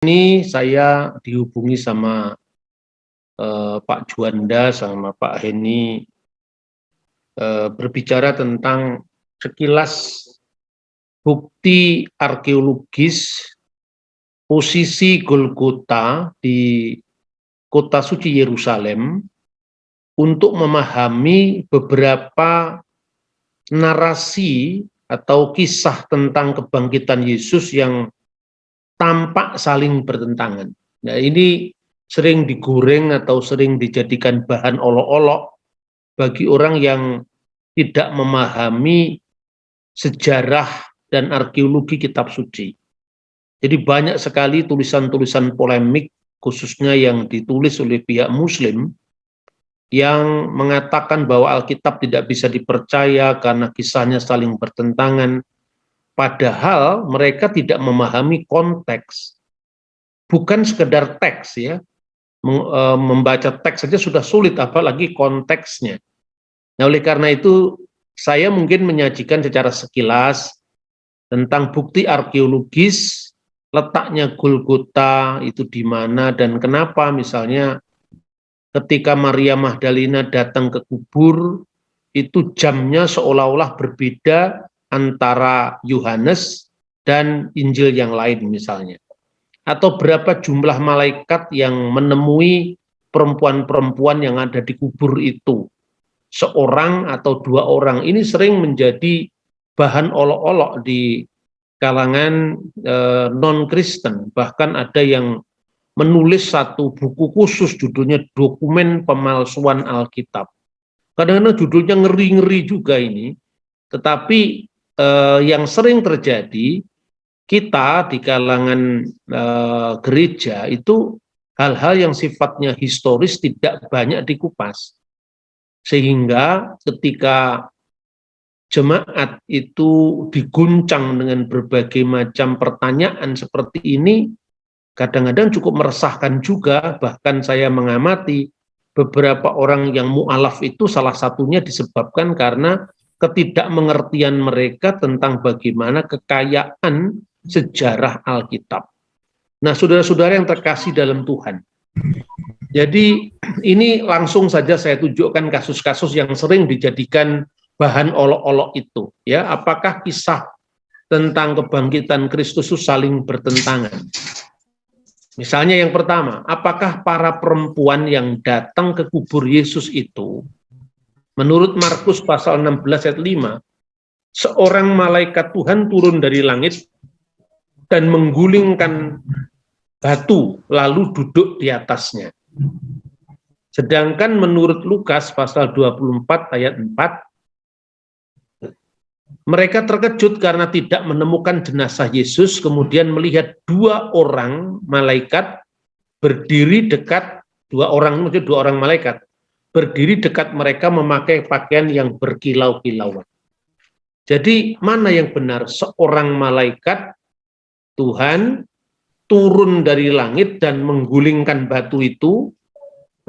Ini saya dihubungi sama Pak Juanda sama Pak Heni berbicara tentang sekilas bukti arkeologis posisi Golgota di kota suci Yerusalem untuk memahami beberapa narasi atau kisah tentang kebangkitan Yesus yang tampak saling bertentangan. Nah, ini sering digoreng atau sering dijadikan bahan olok-olok bagi orang yang tidak memahami sejarah dan arkeologi kitab suci. Jadi banyak sekali tulisan-tulisan polemik khususnya yang ditulis oleh pihak Muslim yang mengatakan bahwa Alkitab tidak bisa dipercaya karena kisahnya saling bertentangan, padahal mereka tidak memahami konteks. Bukan sekedar teks ya, membaca teks saja sudah sulit, apalagi konteksnya. Nah, oleh karena itu saya mungkin menyajikan secara sekilas tentang bukti arkeologis letaknya Golgota itu di mana dan kenapa misalnya ketika Maria Magdalena datang ke kubur itu jamnya seolah-olah berbeda antara Yohanes dan Injil yang lain misalnya. Atau berapa jumlah malaikat yang menemui perempuan-perempuan yang ada di kubur itu. Seorang atau dua orang, ini sering menjadi bahan olok-olok di kalangan non-Kristen. Bahkan ada yang menulis satu buku khusus judulnya Dokumen Pemalsuan Alkitab. Kadang-kadang judulnya ngeri-ngeri juga ini, tetapi yang sering terjadi kita di kalangan gereja itu hal-hal yang sifatnya historis tidak banyak dikupas. Sehingga ketika jemaat itu diguncang dengan berbagai macam pertanyaan seperti ini, kadang-kadang cukup meresahkan juga. Bahkan saya mengamati beberapa orang yang mu'alaf itu salah satunya disebabkan karena ketidakmengertian mereka tentang bagaimana kekayaan sejarah Alkitab. Nah, saudara-saudara yang terkasih dalam Tuhan, jadi ini langsung saja saya tunjukkan kasus-kasus yang sering dijadikan bahan olok-olok itu. Ya, apakah kisah tentang kebangkitan Kristus saling bertentangan? Misalnya yang pertama, apakah para perempuan yang datang ke kubur Yesus itu, menurut Markus pasal 16 ayat 5, seorang malaikat Tuhan turun dari langit dan menggulingkan batu lalu duduk di atasnya. Sedangkan menurut Lukas pasal 24 ayat 4, mereka terkejut karena tidak menemukan jenazah Yesus, kemudian melihat dua orang malaikat berdiri dekat, dua orang malaikat berdiri dekat mereka memakai pakaian yang berkilau-kilauan. Jadi mana yang benar? Seorang malaikat Tuhan turun dari langit dan menggulingkan batu itu,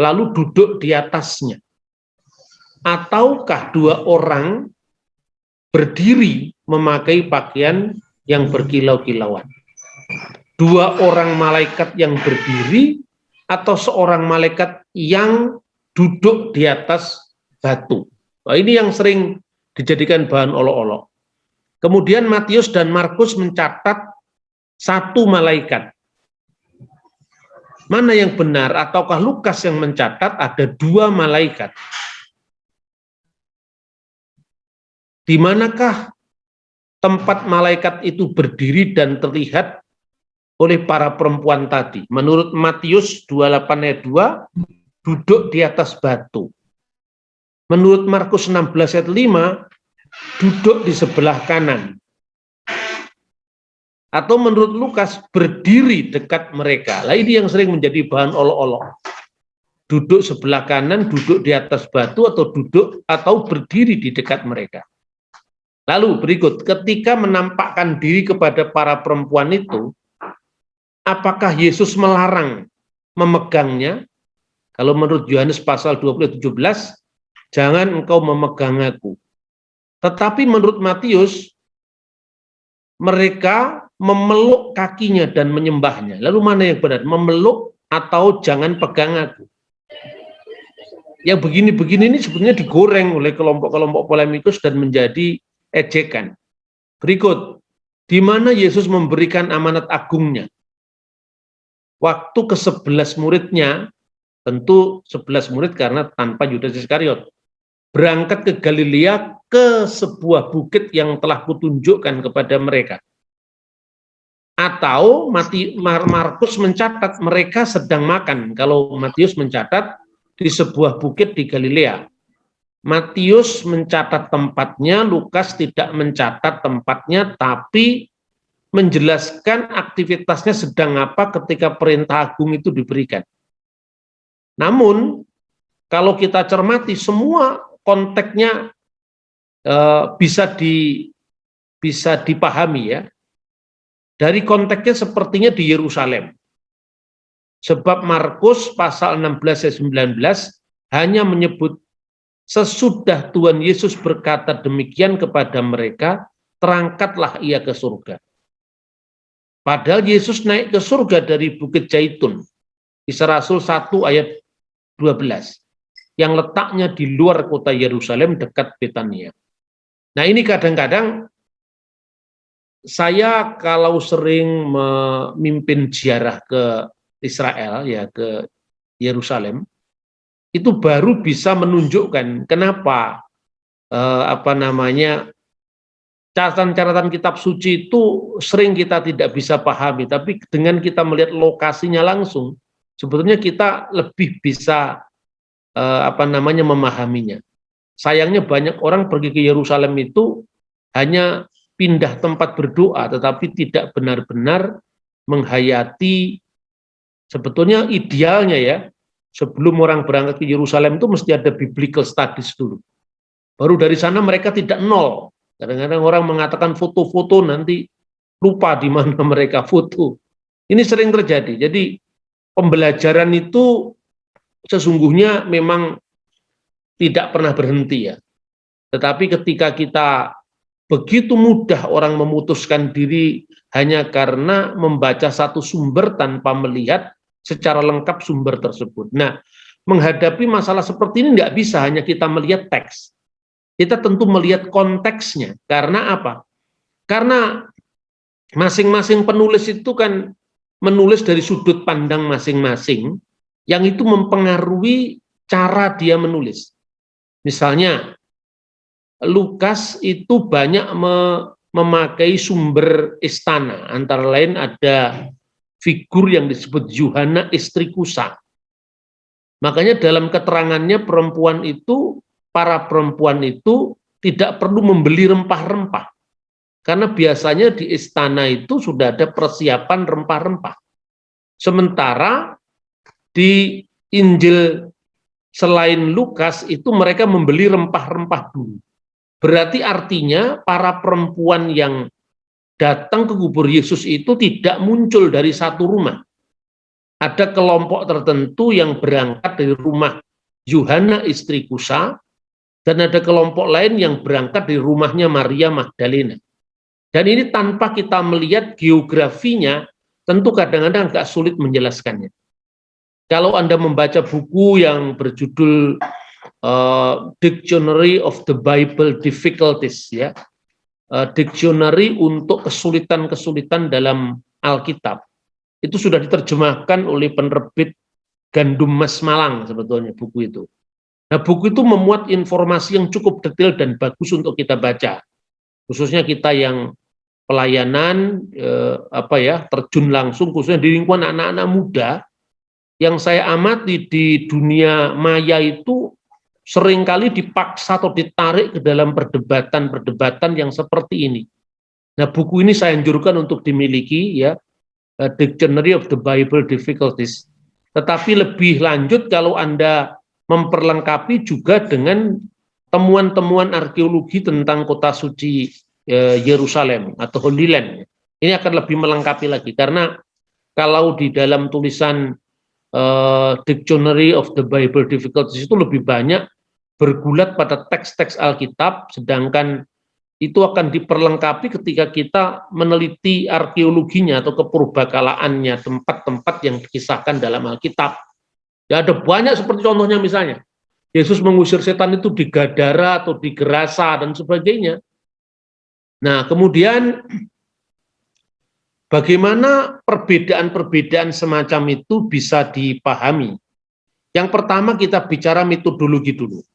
lalu duduk di atasnya. Ataukah dua orang berdiri memakai pakaian yang berkilau-kilauan? Dua orang malaikat yang berdiri atau seorang malaikat yang duduk di atas batu? Nah, ini yang sering dijadikan bahan olok-olok. Kemudian Matius dan Markus mencatat satu malaikat. Mana yang benar? Ataukah Lukas yang mencatat ada dua malaikat? Di manakah tempat malaikat itu berdiri dan terlihat oleh para perempuan tadi? Menurut Matius 28 ayat 2, duduk di atas batu. Menurut Markus 16 ayat 5, duduk di sebelah kanan. Atau menurut Lukas berdiri dekat mereka. Lah ini yang sering menjadi bahan olok-olok. Duduk sebelah kanan, duduk di atas batu, atau duduk atau berdiri di dekat mereka. Lalu berikut, ketika menampakkan diri kepada para perempuan itu, apakah Yesus melarang memegangnya? Kalau menurut Yohanes pasal 20:17, jangan engkau memegang aku. Tetapi menurut Matius, mereka memeluk kakinya dan menyembahnya. Lalu mana yang benar? Memeluk atau jangan pegang aku? Yang begini-begini ini sebetulnya digoreng oleh kelompok-kelompok polemikus dan menjadi ejekan. Berikut, di mana Yesus memberikan amanat agungnya. Waktu ke-11 muridnya, tentu 11 murid karena tanpa Yudas Iskariot, berangkat ke Galilea ke sebuah bukit yang telah kutunjukkan kepada mereka. Atau Markus mencatat mereka sedang makan. Kalau Matius mencatat di sebuah bukit di Galilea. Matius mencatat tempatnya, Lukas tidak mencatat tempatnya, tapi menjelaskan aktivitasnya sedang apa ketika perintah agung itu diberikan. Namun, kalau kita cermati semua konteksnya bisa dipahami ya. Dari konteksnya sepertinya di Yerusalem. Sebab Markus pasal 16 ayat 19 hanya menyebut sesudah Tuhan Yesus berkata demikian kepada mereka, terangkatlah ia ke surga. Padahal Yesus naik ke surga dari Bukit Zaitun. Kisah Rasul 1 ayat 12. Yang letaknya di luar kota Yerusalem dekat Betania. Nah ini kadang-kadang saya kalau sering memimpin ziarah ke Israel, ya ke Yerusalem, itu baru bisa menunjukkan kenapa catatan-catatan kitab suci itu sering kita tidak bisa pahami, tapi dengan kita melihat lokasinya langsung, sebetulnya kita lebih bisa memahaminya. Sayangnya banyak orang pergi ke Yerusalem itu hanya pindah tempat berdoa, tetapi tidak benar-benar menghayati sebetulnya idealnya ya. Sebelum orang berangkat ke Yerusalem itu mesti ada biblical studies dulu. Baru dari sana mereka tidak nol. Kadang-kadang orang mengatakan foto-foto nanti lupa di mana mereka foto. Ini sering terjadi. Jadi pembelajaran itu sesungguhnya memang tidak pernah berhenti ya. Tetapi ketika kita begitu mudah orang memutuskan diri hanya karena membaca satu sumber tanpa melihat secara lengkap sumber tersebut. Nah, menghadapi masalah seperti ini nggak bisa hanya kita melihat teks. Kita tentu melihat konteksnya. Karena apa? Karena masing-masing penulis itu kan menulis dari sudut pandang masing-masing yang itu mempengaruhi cara dia menulis. Misalnya, Lukas itu banyak memakai sumber istana, antara lain ada figur yang disebut Yuhana istri Kusa. Makanya dalam keterangannya para perempuan itu tidak perlu membeli rempah-rempah. Karena biasanya di istana itu sudah ada persiapan rempah-rempah. Sementara di Injil selain Lukas itu mereka membeli rempah-rempah dulu. Berarti artinya para perempuan yang datang ke kubur Yesus itu tidak muncul dari satu rumah. Ada kelompok tertentu yang berangkat dari rumah Yuhana istri Kusa, dan ada kelompok lain yang berangkat dari rumahnya Maria Magdalena. Dan ini tanpa kita melihat geografinya, tentu kadang-kadang agak sulit menjelaskannya. Kalau Anda membaca buku yang berjudul Dictionary of the Bible Difficulties, ya, dictionary untuk kesulitan-kesulitan dalam Alkitab, itu sudah diterjemahkan oleh penerbit Gandum Mas Malang sebetulnya buku itu. Nah, buku itu memuat informasi yang cukup detail dan bagus untuk kita baca, khususnya kita yang pelayanan terjun langsung, khususnya di lingkungan anak-anak muda. Yang saya amati di dunia maya itu seringkali dipaksa atau ditarik ke dalam perdebatan-perdebatan yang seperti ini. Nah, buku ini saya anjurkan untuk dimiliki, ya, Dictionary of the Bible Difficulties. Tetapi lebih lanjut kalau Anda memperlengkapi juga dengan temuan-temuan arkeologi tentang kota suci Yerusalem atau Holy Land. Ini akan lebih melengkapi lagi, karena kalau di dalam tulisan Dictionary of the Bible Difficulties itu lebih banyak bergulat pada teks-teks Alkitab, sedangkan itu akan diperlengkapi ketika kita meneliti arkeologinya atau kepurbakalaannya, tempat-tempat yang dikisahkan dalam Alkitab. Ya, ada banyak seperti contohnya misalnya, Yesus mengusir setan itu di Gadara atau di Gerasa dan sebagainya. Nah, kemudian bagaimana perbedaan-perbedaan semacam itu bisa dipahami? Yang pertama kita bicara metodologi dulu.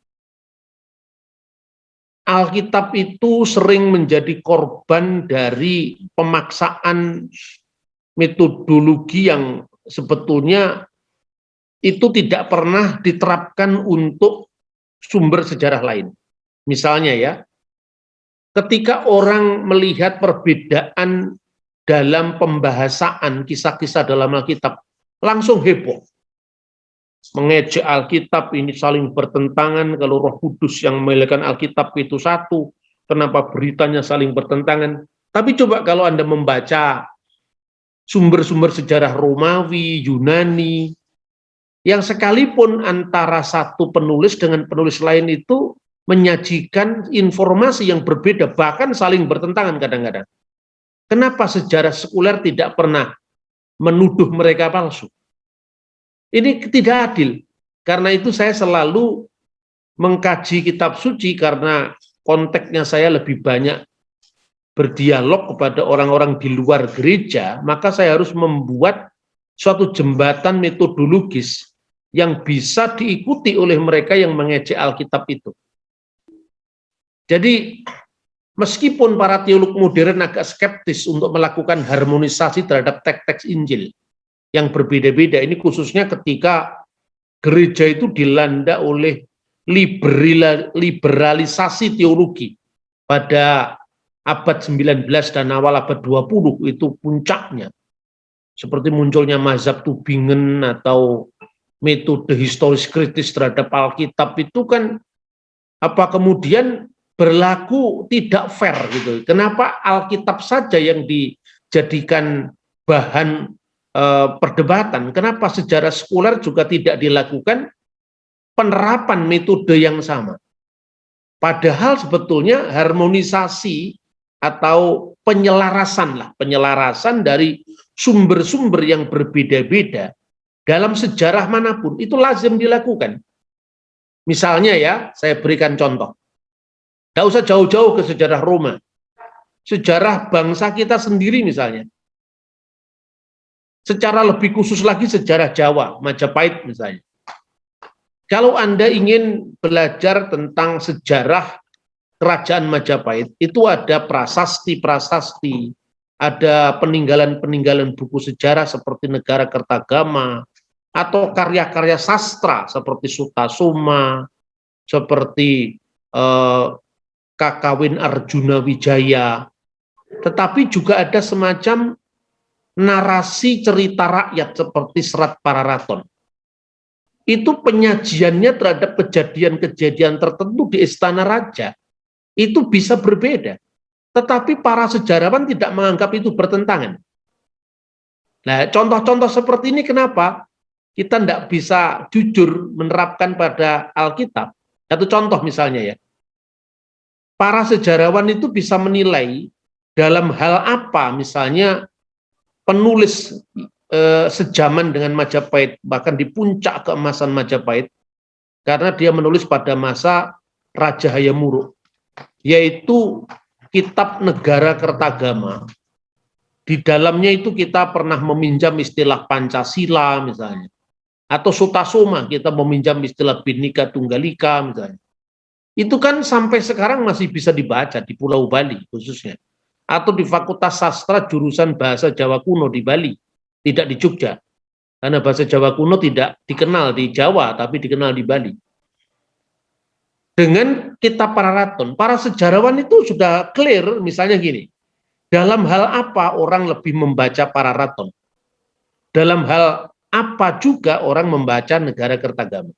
Alkitab itu sering menjadi korban dari pemaksaan metodologi yang sebetulnya itu tidak pernah diterapkan untuk sumber sejarah lain. Misalnya ya, ketika orang melihat perbedaan dalam pembahasaan kisah-kisah dalam Alkitab, langsung heboh. Mengejek Alkitab, ini saling bertentangan, kalau Roh Kudus yang memiliki Alkitab itu satu, kenapa beritanya saling bertentangan? Tapi coba kalau Anda membaca sumber-sumber sejarah Romawi, Yunani, yang sekalipun antara satu penulis dengan penulis lain itu menyajikan informasi yang berbeda, bahkan saling bertentangan kadang-kadang. Kenapa sejarah sekuler tidak pernah menuduh mereka palsu? Ini tidak adil. Karena itu saya selalu mengkaji kitab suci karena konteksnya saya lebih banyak berdialog kepada orang-orang di luar gereja, maka saya harus membuat suatu jembatan metodologis yang bisa diikuti oleh mereka yang mengejek Alkitab itu. Jadi meskipun para teolog modern agak skeptis untuk melakukan harmonisasi terhadap teks-teks Injil yang berbeda-beda, ini khususnya ketika gereja itu dilanda oleh liberalisasi teologi pada abad 19 dan awal abad 20 itu puncaknya. Seperti munculnya mazhab Tübingen atau metode historis kritis terhadap Alkitab itu kan kemudian berlaku tidak fair gitu. Kenapa Alkitab saja yang dijadikan bahan perdebatan? Kenapa sejarah sekuler juga tidak dilakukan penerapan metode yang sama? Padahal sebetulnya harmonisasi atau penyelarasan dari sumber-sumber yang berbeda-beda dalam sejarah manapun itu lazim dilakukan. Misalnya ya, saya berikan contoh. Tidak usah jauh-jauh ke sejarah Roma. Sejarah bangsa kita sendiri misalnya. Secara lebih khusus lagi sejarah Jawa, Majapahit misalnya. Kalau Anda ingin belajar tentang sejarah Kerajaan Majapahit, itu ada prasasti-prasasti, ada peninggalan-peninggalan buku sejarah seperti Negara Kertagama, atau karya-karya sastra seperti Sutasoma, seperti Kakawin Arjuna Wijaya. Tetapi juga ada semacam narasi cerita rakyat seperti Serat Pararaton. Itu penyajiannya terhadap kejadian-kejadian tertentu di Istana Raja itu bisa berbeda. Tetapi para sejarawan tidak menganggap itu bertentangan. Nah, contoh-contoh seperti ini kenapa kita tidak bisa jujur menerapkan pada Alkitab? Satu contoh misalnya ya, para sejarawan itu bisa menilai dalam hal apa misalnya penulis sejaman dengan Majapahit, bahkan di puncak keemasan Majapahit, karena dia menulis pada masa Raja Hayamuruk, yaitu kitab Negara Kertagama. Di dalamnya itu kita pernah meminjam istilah Pancasila misalnya, atau Sutasoma kita meminjam istilah Bhinneka Tunggal Ika misalnya. Itu kan sampai sekarang masih bisa dibaca di Pulau Bali khususnya, atau di Fakultas Sastra jurusan Bahasa Jawa Kuno di Bali, tidak di Jogja, karena bahasa Jawa kuno tidak dikenal di Jawa, tapi dikenal di Bali. Dengan kitab Pararaton, para sejarawan itu sudah clear, misalnya gini, dalam hal apa orang lebih membaca Pararaton? Dalam hal apa juga orang membaca Negara Kertagama?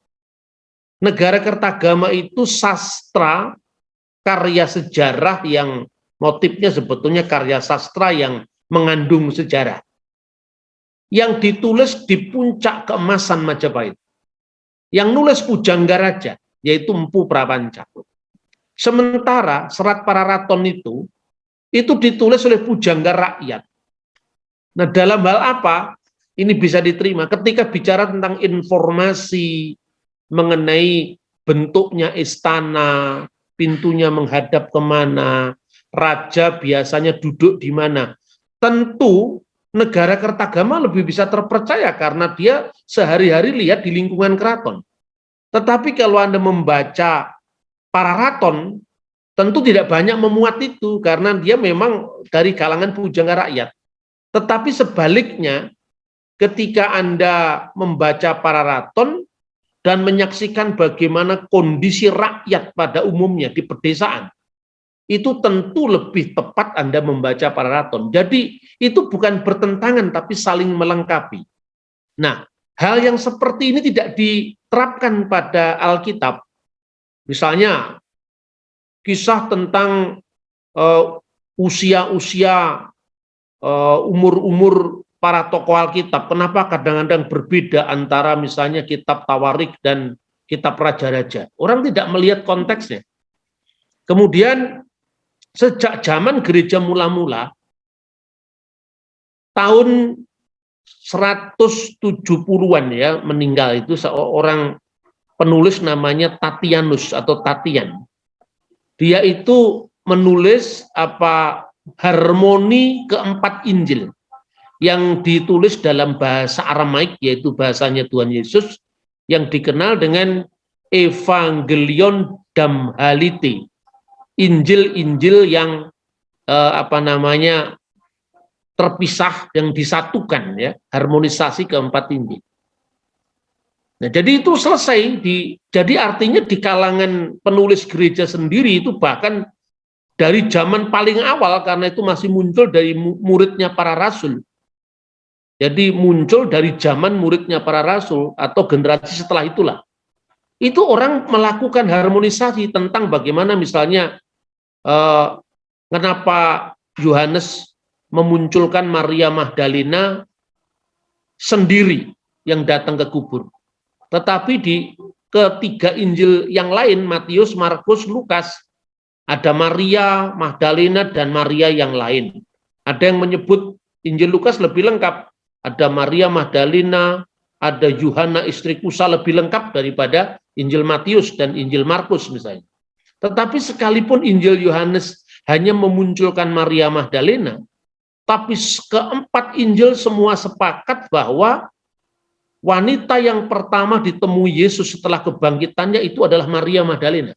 Negara Kertagama itu sastra, karya sejarah yang motifnya sebetulnya karya sastra yang mengandung sejarah, yang ditulis di puncak keemasan Majapahit. Yang nulis Pujangga Raja, yaitu Empu Prapanca. Sementara serat Pararaton itu ditulis oleh pujangga rakyat. Nah, dalam hal apa ini bisa diterima? Ketika bicara tentang informasi mengenai bentuknya istana, pintunya menghadap kemana, raja biasanya duduk di mana. Tentu negara Kertagama lebih bisa terpercaya karena dia sehari-hari lihat di lingkungan keraton. Tetapi kalau Anda membaca Pararaton, tentu tidak banyak memuat itu karena dia memang dari kalangan pujangga rakyat. Tetapi sebaliknya, ketika Anda membaca Pararaton dan menyaksikan bagaimana kondisi rakyat pada umumnya di pedesaan, itu tentu lebih tepat Anda membaca Pararaton. Jadi itu bukan bertentangan tapi saling melengkapi. Nah, hal yang seperti ini tidak diterapkan pada Alkitab. Misalnya kisah tentang usia-usia umur-umur para tokoh Alkitab. Kenapa kadang-kadang berbeda antara misalnya kitab Tawarik dan kitab Raja-Raja? Orang tidak melihat konteksnya. Kemudian sejak zaman gereja mula-mula, tahun 170-an ya meninggal itu seorang penulis namanya Tatianus atau Tatian. Dia itu menulis harmoni keempat Injil yang ditulis dalam bahasa Aramaik, yaitu bahasanya Tuhan Yesus, yang dikenal dengan Evangelion Damhaliti, Injil-Injil yang terpisah, yang disatukan, ya, harmonisasi keempat Injil. Nah, jadi itu selesai. Jadi artinya di kalangan penulis gereja sendiri itu bahkan dari zaman paling awal, karena itu masih muncul dari muridnya para rasul. Jadi muncul dari zaman muridnya para rasul atau generasi setelah itulah. Itu orang melakukan harmonisasi tentang bagaimana misalnya kenapa Yohanes memunculkan Maria Magdalena sendiri yang datang ke kubur. Tetapi di ketiga Injil yang lain, Matius, Markus, Lukas, ada Maria Magdalena dan Maria yang lain. Ada yang menyebut Injil Lukas lebih lengkap. Ada Maria Magdalena, ada Yuhana istri Kusa lebih lengkap daripada Injil Matius dan Injil Markus misalnya. Tetapi sekalipun Injil Yohanes hanya memunculkan Maria Magdalena, tapi keempat Injil semua sepakat bahwa wanita yang pertama ditemui Yesus setelah kebangkitannya itu adalah Maria Magdalena.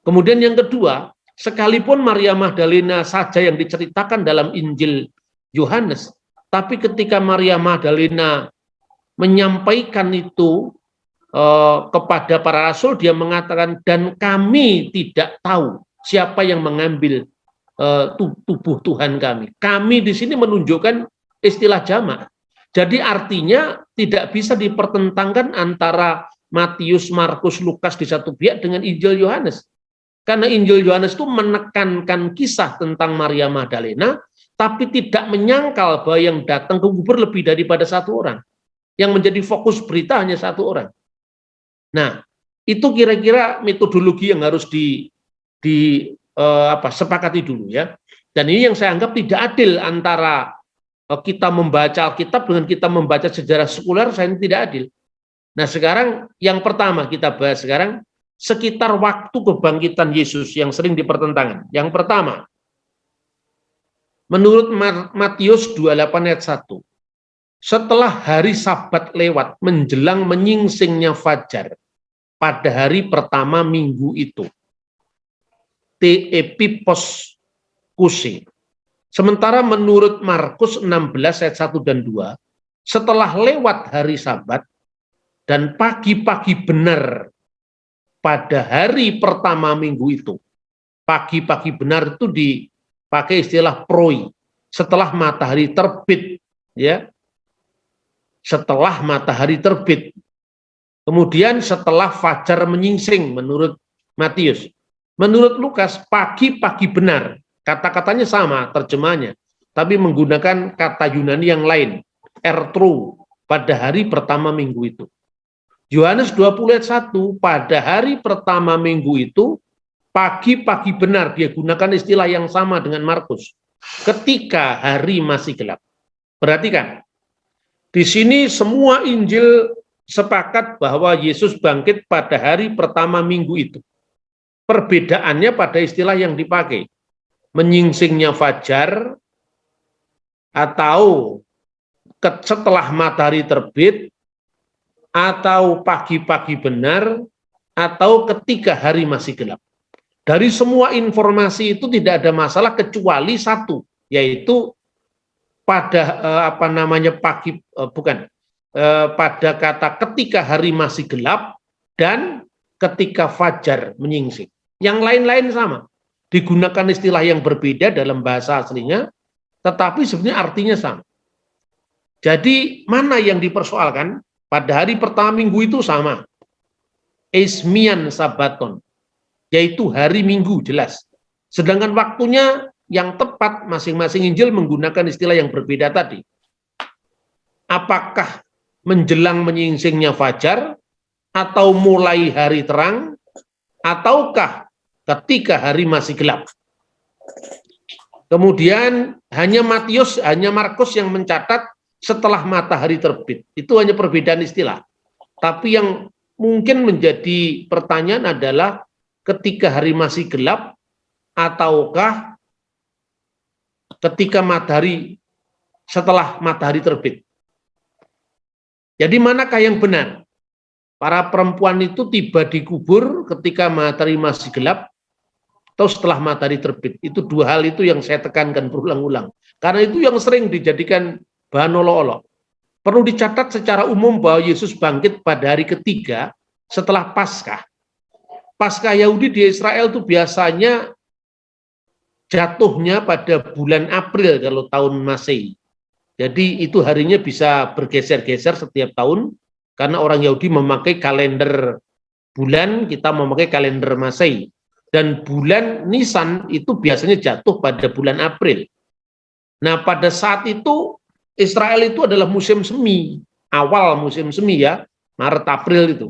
Kemudian yang kedua, sekalipun Maria Magdalena saja yang diceritakan dalam Injil Yohanes, tapi ketika Maria Magdalena menyampaikan itu kepada para rasul, dia mengatakan, dan kami tidak tahu siapa yang mengambil tubuh Tuhan kami. Kami di sini menunjukkan istilah jamak. Jadi artinya tidak bisa dipertentangkan antara Matius, Markus, Lukas di satu pihak dengan Injil Yohanes. Karena Injil Yohanes itu menekankan kisah tentang Maria Magdalena, tapi tidak menyangkal bahwa yang datang ke kubur lebih daripada satu orang. Yang menjadi fokus berita hanya satu orang. Nah, itu kira-kira metodologi yang harus sepakati dulu ya. Dan ini yang saya anggap tidak adil antara kita membaca Alkitab dengan kita membaca sejarah sekuler, saya ini tidak adil. Nah, sekarang yang pertama kita bahas sekarang sekitar waktu kebangkitan Yesus yang sering dipertentangkan. Yang pertama, menurut Matius 28 ayat 1, setelah hari Sabat lewat menjelang menyingsingnya fajar pada hari pertama minggu itu, te epipos kuse. Sementara menurut Markus 16 ayat 1 dan 2, setelah lewat hari Sabat dan pagi-pagi benar pada hari pertama minggu itu. Pagi-pagi benar itu dipakai istilah proi, setelah matahari terbit, ya. Setelah matahari terbit. Kemudian setelah fajar menyingsing menurut Matius. Menurut Lukas pagi-pagi benar. Kata-katanya sama terjemahnya, tapi menggunakan kata Yunani yang lain, ertro, pada hari pertama minggu itu. Yohanes 20 ayat 1, pada hari pertama minggu itu Pagi-pagi benar, dia gunakan istilah yang sama dengan Markus. Ketika hari masih gelap. Perhatikan, di sini semua Injil sepakat bahwa Yesus bangkit pada hari pertama minggu itu. Perbedaannya pada istilah yang dipakai. Menyingsingnya fajar, atau setelah matahari terbit, atau pagi-pagi benar, atau ketika hari masih gelap. Dari semua informasi itu tidak ada masalah kecuali satu, yaitu pada pada kata ketika hari masih gelap dan ketika fajar menyingsing. Yang lain-lain sama, digunakan istilah yang berbeda dalam bahasa aslinya, tetapi sebenarnya artinya sama. Jadi mana yang dipersoalkan? Pada hari pertama minggu itu sama, Ismian Sabaton, yaitu hari Minggu, jelas. Sedangkan waktunya yang tepat masing-masing Injil menggunakan istilah yang berbeda tadi. Apakah menjelang menyingsingnya fajar, atau mulai hari terang, ataukah ketika hari masih gelap? Kemudian hanya Markus yang mencatat setelah matahari terbit. Itu hanya perbedaan istilah. Tapi yang mungkin menjadi pertanyaan adalah ketika hari masih gelap, ataukah ketika setelah matahari terbit. Jadi manakah yang benar? Para perempuan itu tiba di kubur ketika matahari masih gelap atau setelah matahari terbit. Itu dua hal itu yang saya tekankan berulang-ulang. Karena itu yang sering dijadikan bahan olok-olok. Perlu dicatat secara umum bahwa Yesus bangkit pada hari ketiga setelah Paskah. Paskah Yahudi di Israel itu biasanya jatuhnya pada bulan April kalau tahun Masehi. Jadi itu harinya bisa bergeser-geser setiap tahun karena orang Yahudi memakai kalender bulan, kita memakai kalender Masehi. Dan bulan Nisan itu biasanya jatuh pada bulan April. Nah, pada saat itu Israel itu adalah musim semi, awal musim semi ya, Maret April itu.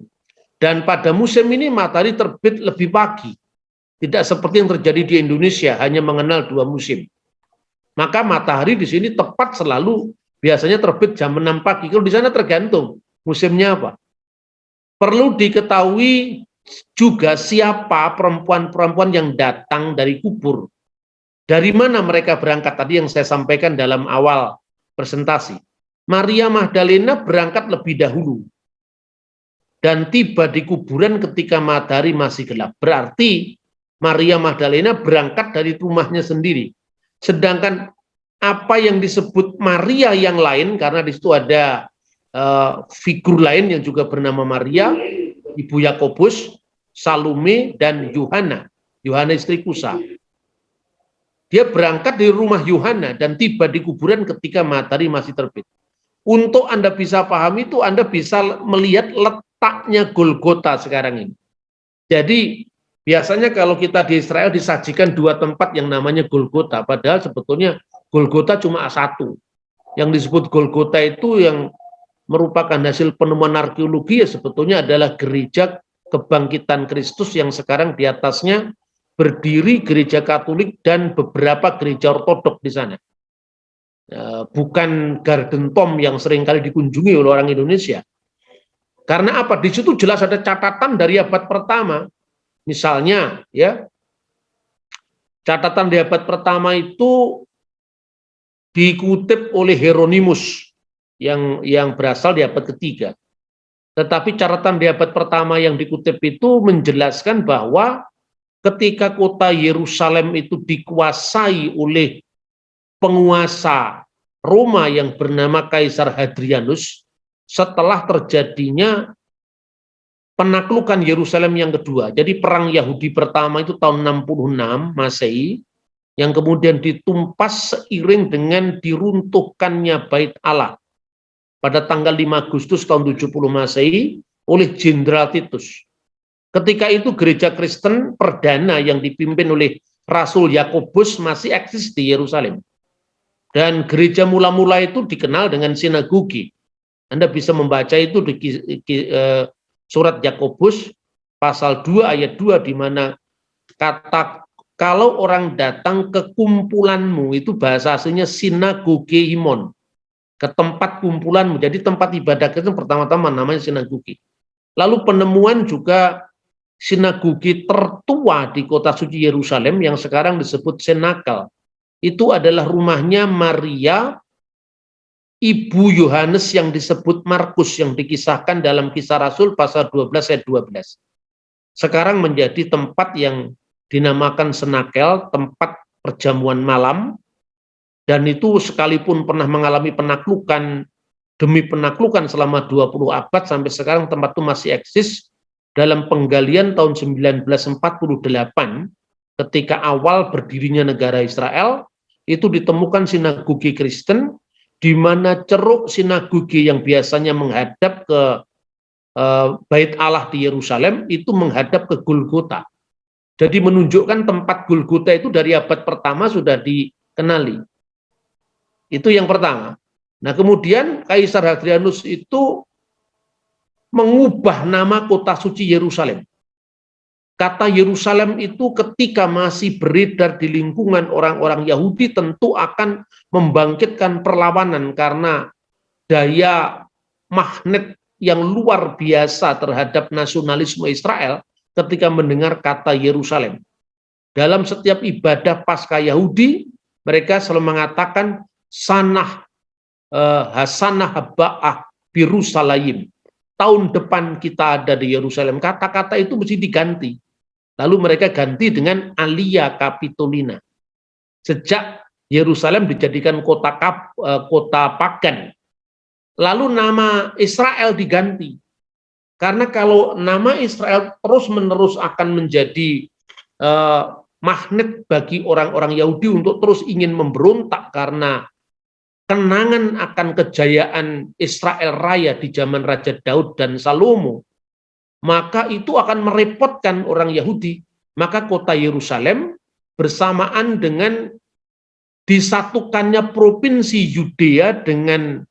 Dan pada musim ini matahari terbit lebih pagi. Tidak seperti yang terjadi di Indonesia, hanya mengenal dua musim. Maka matahari di sini tepat selalu biasanya terbit jam 6 pagi. Kalau di sana tergantung musimnya apa. Perlu diketahui juga siapa perempuan-perempuan yang datang dari kubur. Dari mana mereka berangkat tadi yang saya sampaikan dalam awal presentasi. Maria Magdalena berangkat lebih dahulu dan tiba di kuburan ketika matahari masih gelap. Berarti Maria Magdalena berangkat dari rumahnya sendiri. Sedangkan apa yang disebut Maria yang lain, karena di situ ada figur lain yang juga bernama Maria, Ibu Yakobus, Salome, dan Yohana istri Kusa. Dia berangkat dari rumah Yohana dan tiba di kuburan ketika matahari masih terbit. Untuk Anda bisa pahami itu, Anda bisa melihat letaknya Golgota sekarang ini. Jadi biasanya kalau kita di Israel disajikan dua tempat yang namanya Golgota, padahal sebetulnya Golgota cuma satu. Yang disebut Golgota itu yang merupakan hasil penemuan arkeologi ya sebetulnya adalah gereja kebangkitan Kristus yang sekarang di atasnya berdiri gereja Katolik dan beberapa gereja Ortodok di sana. Bukan Garden Tomb yang seringkali dikunjungi oleh orang Indonesia. Karena apa? Di situ jelas ada catatan dari abad pertama. Misalnya, ya, catatan di abad pertama itu dikutip oleh Hieronymus yang berasal di abad ketiga. Tetapi catatan di abad pertama yang dikutip itu menjelaskan bahwa ketika kota Yerusalem itu dikuasai oleh penguasa Roma yang bernama Kaisar Hadrianus, setelah terjadinya penaklukan Yerusalem yang kedua. Jadi perang Yahudi pertama itu tahun 66 Masehi, yang kemudian ditumpas seiring dengan diruntuhkannya Bait Allah pada tanggal 5 Agustus tahun 70 Masehi oleh Jenderal Titus. Ketika itu gereja Kristen perdana yang dipimpin oleh Rasul Yakobus masih eksis di Yerusalem. Dan gereja mula-mula itu dikenal dengan sinagogi. Anda bisa membaca itu di surat Yakobus pasal 2 ayat 2 di mana kata kalau orang datang ke kumpulanmu, itu bahasa aslinya sinagogeimon, ke tempat kumpulanmu. Jadi tempat ibadah itu pertama-tama namanya sinagoge. Lalu penemuan juga sinagoge tertua di kota suci Yerusalem yang sekarang disebut Senakel. Itu adalah rumahnya Maria, ibu Yohanes yang disebut Markus, yang dikisahkan dalam Kisah Rasul pasal 12 ayat 12. Sekarang menjadi tempat yang dinamakan Senakel, tempat perjamuan malam, dan itu sekalipun pernah mengalami penaklukan demi penaklukan selama 20 abad, sampai sekarang tempat itu masih eksis. Dalam penggalian tahun 1948, ketika awal berdirinya negara Israel, itu ditemukan sinagoge Kristen, di mana ceruk sinagoge yang biasanya menghadap ke Bait Allah di Yerusalem, itu menghadap ke Golgota. Jadi menunjukkan tempat Golgota itu dari abad pertama sudah dikenali. Itu yang pertama. Nah, kemudian Kaisar Hadrianus itu mengubah nama kota suci Yerusalem. Kata Yerusalem itu ketika masih beredar di lingkungan orang-orang Yahudi tentu akan membangkitkan perlawanan karena daya magnet yang luar biasa terhadap nasionalisme Israel ketika mendengar kata Yerusalem. Dalam setiap ibadah Paskah Yahudi, mereka selalu mengatakan sanah hasanah haba'ah Yerusalem. Tahun depan kita ada di Yerusalem. Kata-kata itu mesti diganti. Lalu mereka ganti dengan Alia Capitolina. Sejak Yerusalem dijadikan kota pagan. Lalu nama Israel diganti. Karena kalau nama Israel terus-menerus akan menjadi magnet bagi orang-orang Yahudi untuk terus ingin memberontak karena kenangan akan kejayaan Israel Raya di zaman Raja Daud dan Salomo, maka itu akan merepotkan orang Yahudi. Maka kota Yerusalem bersamaan dengan disatukannya provinsi Yudea dengan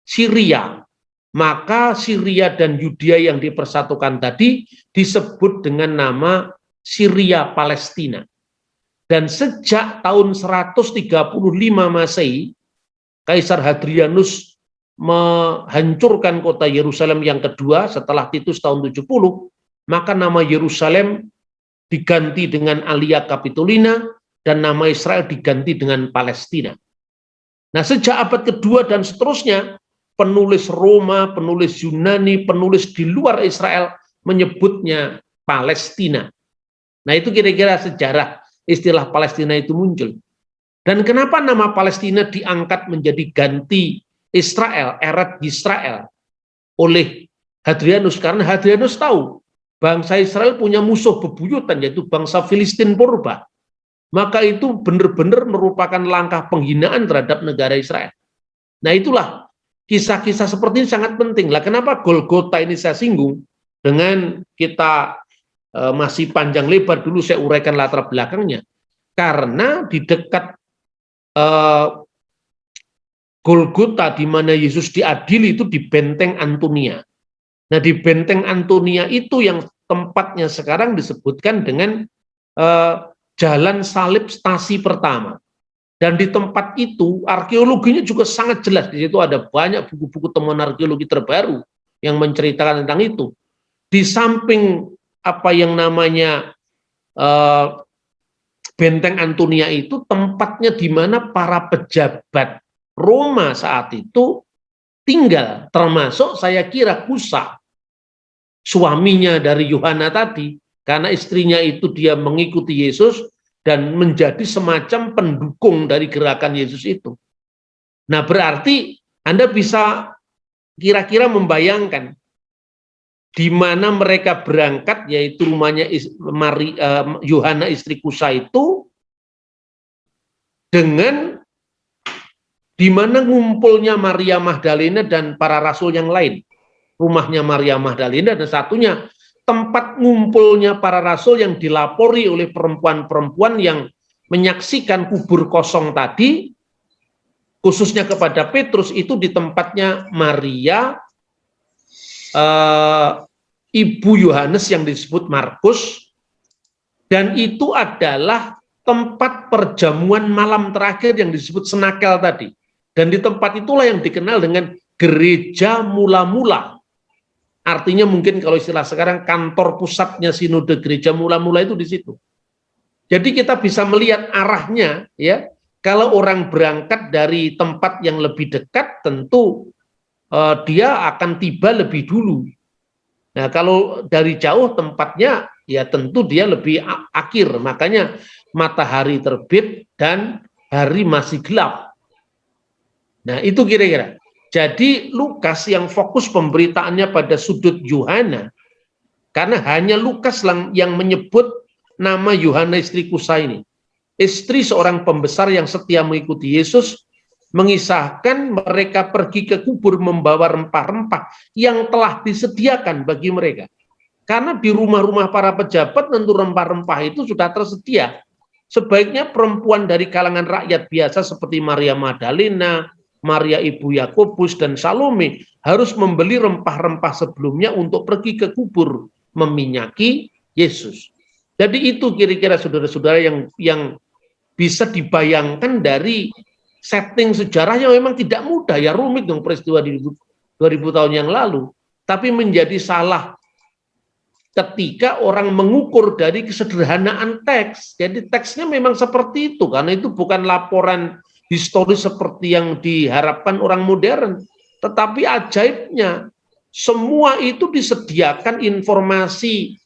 Syria, maka Syria dan Yudea yang dipersatukan tadi disebut dengan nama Syria Palestina. Dan sejak tahun 135 Masehi, Kaisar Hadrianus menghancurkan kota Yerusalem yang kedua setelah Titus tahun 70, maka nama Yerusalem diganti dengan Alia Capitolina dan nama Israel diganti dengan Palestina. Nah, sejak abad kedua dan seterusnya, penulis Roma, penulis Yunani, penulis di luar Israel menyebutnya Palestina. Nah, itu kira-kira sejarah istilah Palestina itu muncul. Dan kenapa nama Palestina diangkat menjadi ganti Israel, Eretz Yisrael oleh Hadrianus? Karena Hadrianus tahu bangsa Israel punya musuh bebuyutan, yaitu bangsa Filistin purba. Maka itu benar-benar merupakan langkah penghinaan terhadap negara Israel. Nah, itulah kisah-kisah seperti ini sangat penting. Lah, kenapa Golgota ini saya singgung? Dengan kita masih panjang lebar dulu saya uraikan latar belakangnya. Karena di dekat Golgota di mana Yesus diadili itu di Benteng Antonia. Nah, di Benteng Antonia itu yang tempatnya sekarang disebutkan dengan Jalan Salib Stasi Pertama. Dan di tempat itu arkeologinya juga sangat jelas. Di situ ada banyak buku-buku temuan arkeologi terbaru yang menceritakan tentang itu. Di samping apa yang namanya Benteng Antonia itu tempatnya di mana para pejabat Roma saat itu tinggal, termasuk saya kira Kusa, suaminya dari Yohana tadi, karena istrinya itu dia mengikuti Yesus dan menjadi semacam pendukung dari gerakan Yesus itu. Nah, berarti Anda bisa kira-kira membayangkan di mana mereka berangkat, yaitu rumahnya Yohana istri Kusa itu, dengan di mana ngumpulnya Maria Magdalena dan para rasul yang lain. Rumahnya Maria Magdalena dan satunya tempat ngumpulnya para rasul yang dilapori oleh perempuan-perempuan yang menyaksikan kubur kosong tadi, khususnya kepada Petrus, itu di tempatnya Maria, ibu Yohanes yang disebut Markus, Dan itu adalah tempat perjamuan malam terakhir yang disebut senakel tadi. Dan di tempat itulah yang dikenal dengan gereja mula-mula. Artinya mungkin kalau istilah sekarang kantor pusatnya sinode gereja mula-mula itu di situ. Jadi kita bisa melihat arahnya, ya. Kalau orang berangkat dari tempat yang lebih dekat, tentu dia akan tiba lebih dulu. Nah, kalau dari jauh tempatnya, ya tentu dia lebih akhir. Makanya matahari terbit dan hari masih gelap. Nah, itu kira-kira. Jadi Lukas yang fokus pemberitaannya pada sudut Yohana, karena hanya Lukas yang menyebut nama Yohana istri Kusa ini. Istri seorang pembesar yang setia mengikuti Yesus, mengisahkan mereka pergi ke kubur membawa rempah-rempah yang telah disediakan bagi mereka. Karena di rumah-rumah para pejabat tentu rempah-rempah itu sudah tersedia. Sebaiknya perempuan dari kalangan rakyat biasa seperti Maria Magdalena, Maria ibu Yakobus, dan Salome harus membeli rempah-rempah sebelumnya untuk pergi ke kubur meminyaki Yesus. Jadi itu kira-kira saudara-saudara yang bisa dibayangkan dari setting sejarah yang memang tidak mudah, ya rumit dong peristiwa di 2000 tahun yang lalu, tapi menjadi salah ketika orang mengukur dari kesederhanaan teks. Jadi teksnya memang seperti itu, karena itu bukan laporan historis seperti yang diharapkan orang modern, tetapi ajaibnya semua itu disediakan informasi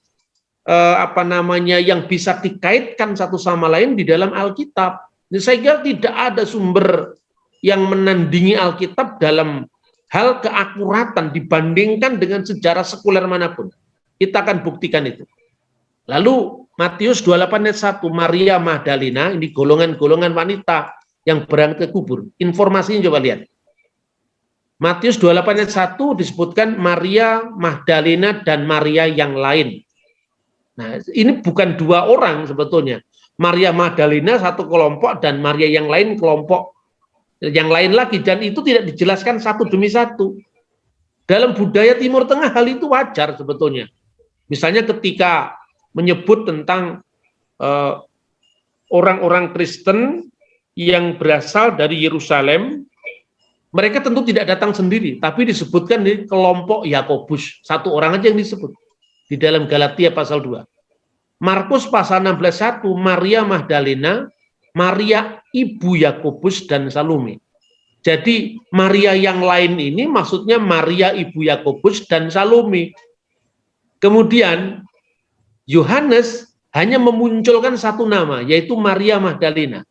yang bisa dikaitkan satu sama lain di dalam Alkitab. Saya kira tidak ada sumber yang menandingi Alkitab dalam hal keakuratan dibandingkan dengan sejarah sekuler manapun. Kita akan buktikan itu. Lalu Matius 28 ayat 1, Maria Magdalena, ini golongan-golongan wanita yang berangkat ke kubur. Informasinya coba lihat. Matius 28 ayat 1 disebutkan Maria Magdalena dan Maria yang lain. Nah, ini bukan dua orang sebetulnya. Maria Magdalena satu kelompok dan Maria yang lain kelompok yang lain lagi, dan itu tidak dijelaskan satu demi satu. Dalam budaya Timur Tengah hal itu wajar sebetulnya. Misalnya ketika menyebut tentang orang-orang Kristen yang berasal dari Yerusalem, mereka tentu tidak datang sendiri, tapi disebutkan di kelompok Yakobus, satu orang aja yang disebut di dalam Galatia pasal 2. Markus pasal 16:1, Maria Magdalena, Maria ibu Yakobus dan Salome. Jadi Maria yang lain ini maksudnya Maria ibu Yakobus dan Salome. Kemudian Yohanes hanya memunculkan satu nama, yaitu Maria Magdalena,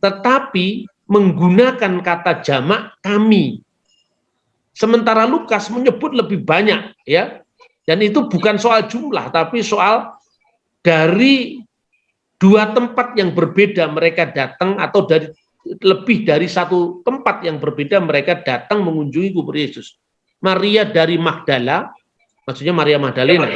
tetapi menggunakan kata jamak kami. Sementara Lukas menyebut lebih banyak, ya. Dan itu bukan soal jumlah, tapi soal dari dua tempat yang berbeda mereka datang, atau dari lebih dari satu tempat yang berbeda mereka datang mengunjungi kubur Yesus. Maria dari Magdala, maksudnya Maria Magdalena.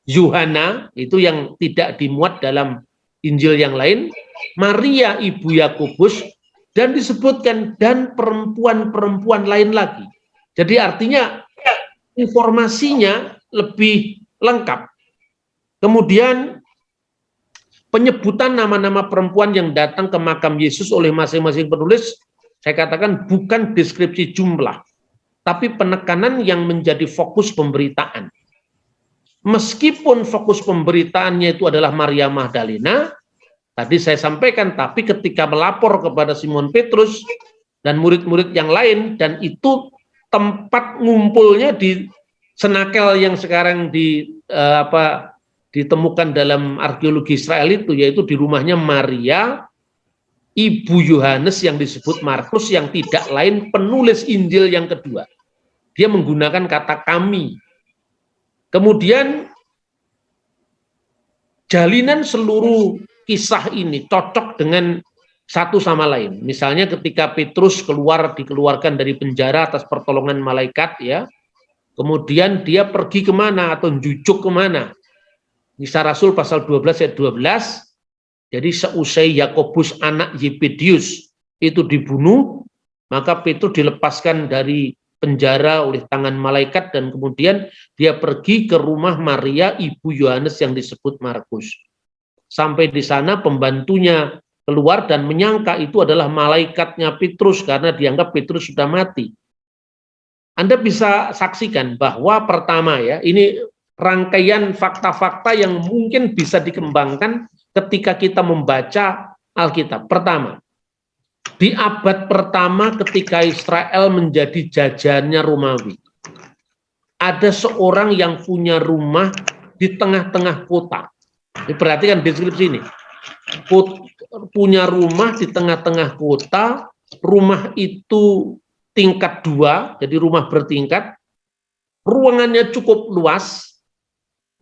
Yohana, itu yang tidak dimuat dalam Injil yang lain. Maria ibu Yakobus, dan disebutkan dan perempuan-perempuan lain lagi. Jadi artinya informasinya lebih lengkap. Kemudian penyebutan nama-nama perempuan yang datang ke makam Yesus oleh masing-masing penulis, saya katakan bukan deskripsi jumlah, tapi penekanan yang menjadi fokus pemberitaan. Meskipun fokus pemberitaannya itu adalah Maria Magdalena, tadi saya sampaikan, tapi ketika melapor kepada Simon Petrus dan murid-murid yang lain, dan itu tempat ngumpulnya di senakel yang sekarang ditemukan dalam arkeologi Israel itu, yaitu di rumahnya Maria ibu Yohanes yang disebut Markus, yang tidak lain penulis Injil yang kedua. Dia menggunakan kata kami. Kemudian jalinan seluruh kisah ini cocok dengan satu sama lain. Misalnya ketika Petrus dikeluarkan dari penjara atas pertolongan malaikat, ya. Kemudian dia pergi kemana atau jujuk kemana? Kisah Rasul pasal 12 ayat 12. Jadi seusai Yakobus anak Yepedius itu dibunuh, maka Petrus dilepaskan dari penjara oleh tangan malaikat, dan kemudian dia pergi ke rumah Maria ibu Yohanes yang disebut Markus. Sampai di sana pembantunya keluar dan menyangka itu adalah malaikatnya Petrus karena dianggap Petrus sudah mati. Anda bisa saksikan bahwa pertama ya, ini rangkaian fakta-fakta yang mungkin bisa dikembangkan ketika kita membaca Alkitab. Pertama, di abad pertama ketika Israel menjadi jajahannya Romawi, ada seorang yang punya rumah di tengah-tengah kota. Perhatikan deskripsi ini. Punya rumah di tengah-tengah kota, rumah itu tingkat 2, jadi rumah bertingkat, ruangannya cukup luas,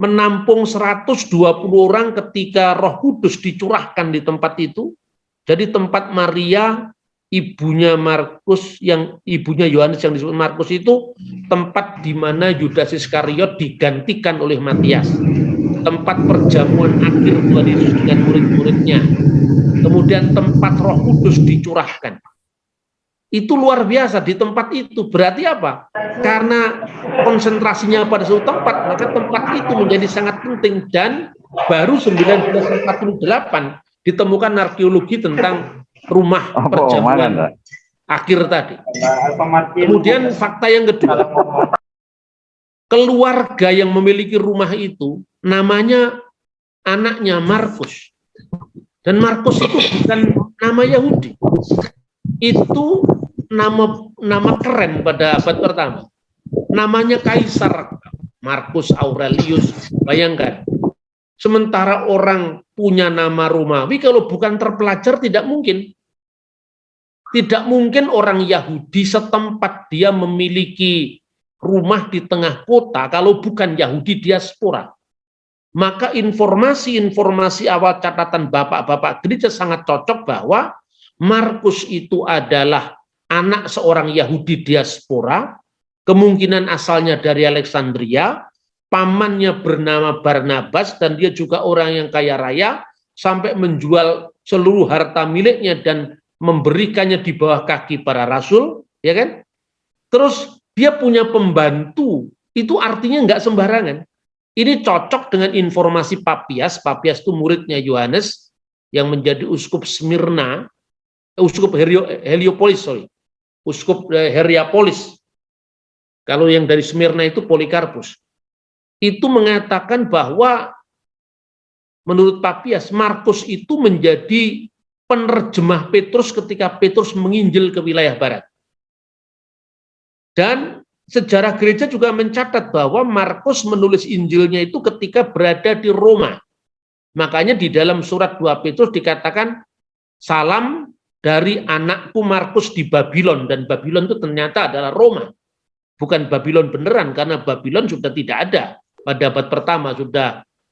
menampung 120 orang ketika Roh Kudus dicurahkan di tempat itu. Jadi tempat Maria, ibunya Markus, yang ibunya Yohanes yang disebut Markus itu tempat di mana Yudas Iskariot digantikan oleh Matias. Tempat perjamuan akhir Tuhan Yesus dengan murid-muridnya. Kemudian tempat Roh Kudus dicurahkan. Itu luar biasa di tempat itu. Berarti apa? Karena konsentrasinya pada suatu tempat, maka tempat itu menjadi sangat penting. Dan baru 1948 ditemukan arkeologi tentang rumah perjamuan akhir tadi. Kemudian fakta yang kedua, keluarga yang memiliki rumah itu namanya anaknya Markus. Dan Markus itu bukan nama Yahudi. Itu nama keren pada abad pertama. Namanya Kaisar Marcus Aurelius. Bayangkan. Sementara orang punya nama Romawi, kalau bukan terpelajar tidak mungkin. Tidak mungkin orang Yahudi setempat dia memiliki rumah di tengah kota kalau bukan Yahudi diaspora. Maka informasi-informasi awal catatan bapak-bapak gereja sangat cocok bahwa Markus itu adalah anak seorang Yahudi diaspora, kemungkinan asalnya dari Alexandria, pamannya bernama Barnabas, dan dia juga orang yang kaya raya, sampai menjual seluruh harta miliknya dan memberikannya di bawah kaki para rasul, ya kan? Terus dia punya pembantu, itu artinya nggak sembarangan. Ini cocok dengan informasi Papias. Papias itu muridnya Yohanes yang menjadi uskup Smyrna, uskup Heliopolis, uskup Hierapolis. Kalau yang dari Smyrna itu Polikarpus. Itu mengatakan bahwa menurut Papias, Markus itu menjadi penerjemah Petrus ketika Petrus menginjil ke wilayah barat. Dan sejarah gereja juga mencatat bahwa Markus menulis Injilnya itu ketika berada di Roma. Makanya di dalam surat 2 Petrus dikatakan, salam dari anakku Markus di Babylon. Dan Babylon itu ternyata adalah Roma. Bukan Babylon beneran, karena Babylon sudah tidak ada. Pada abad pertama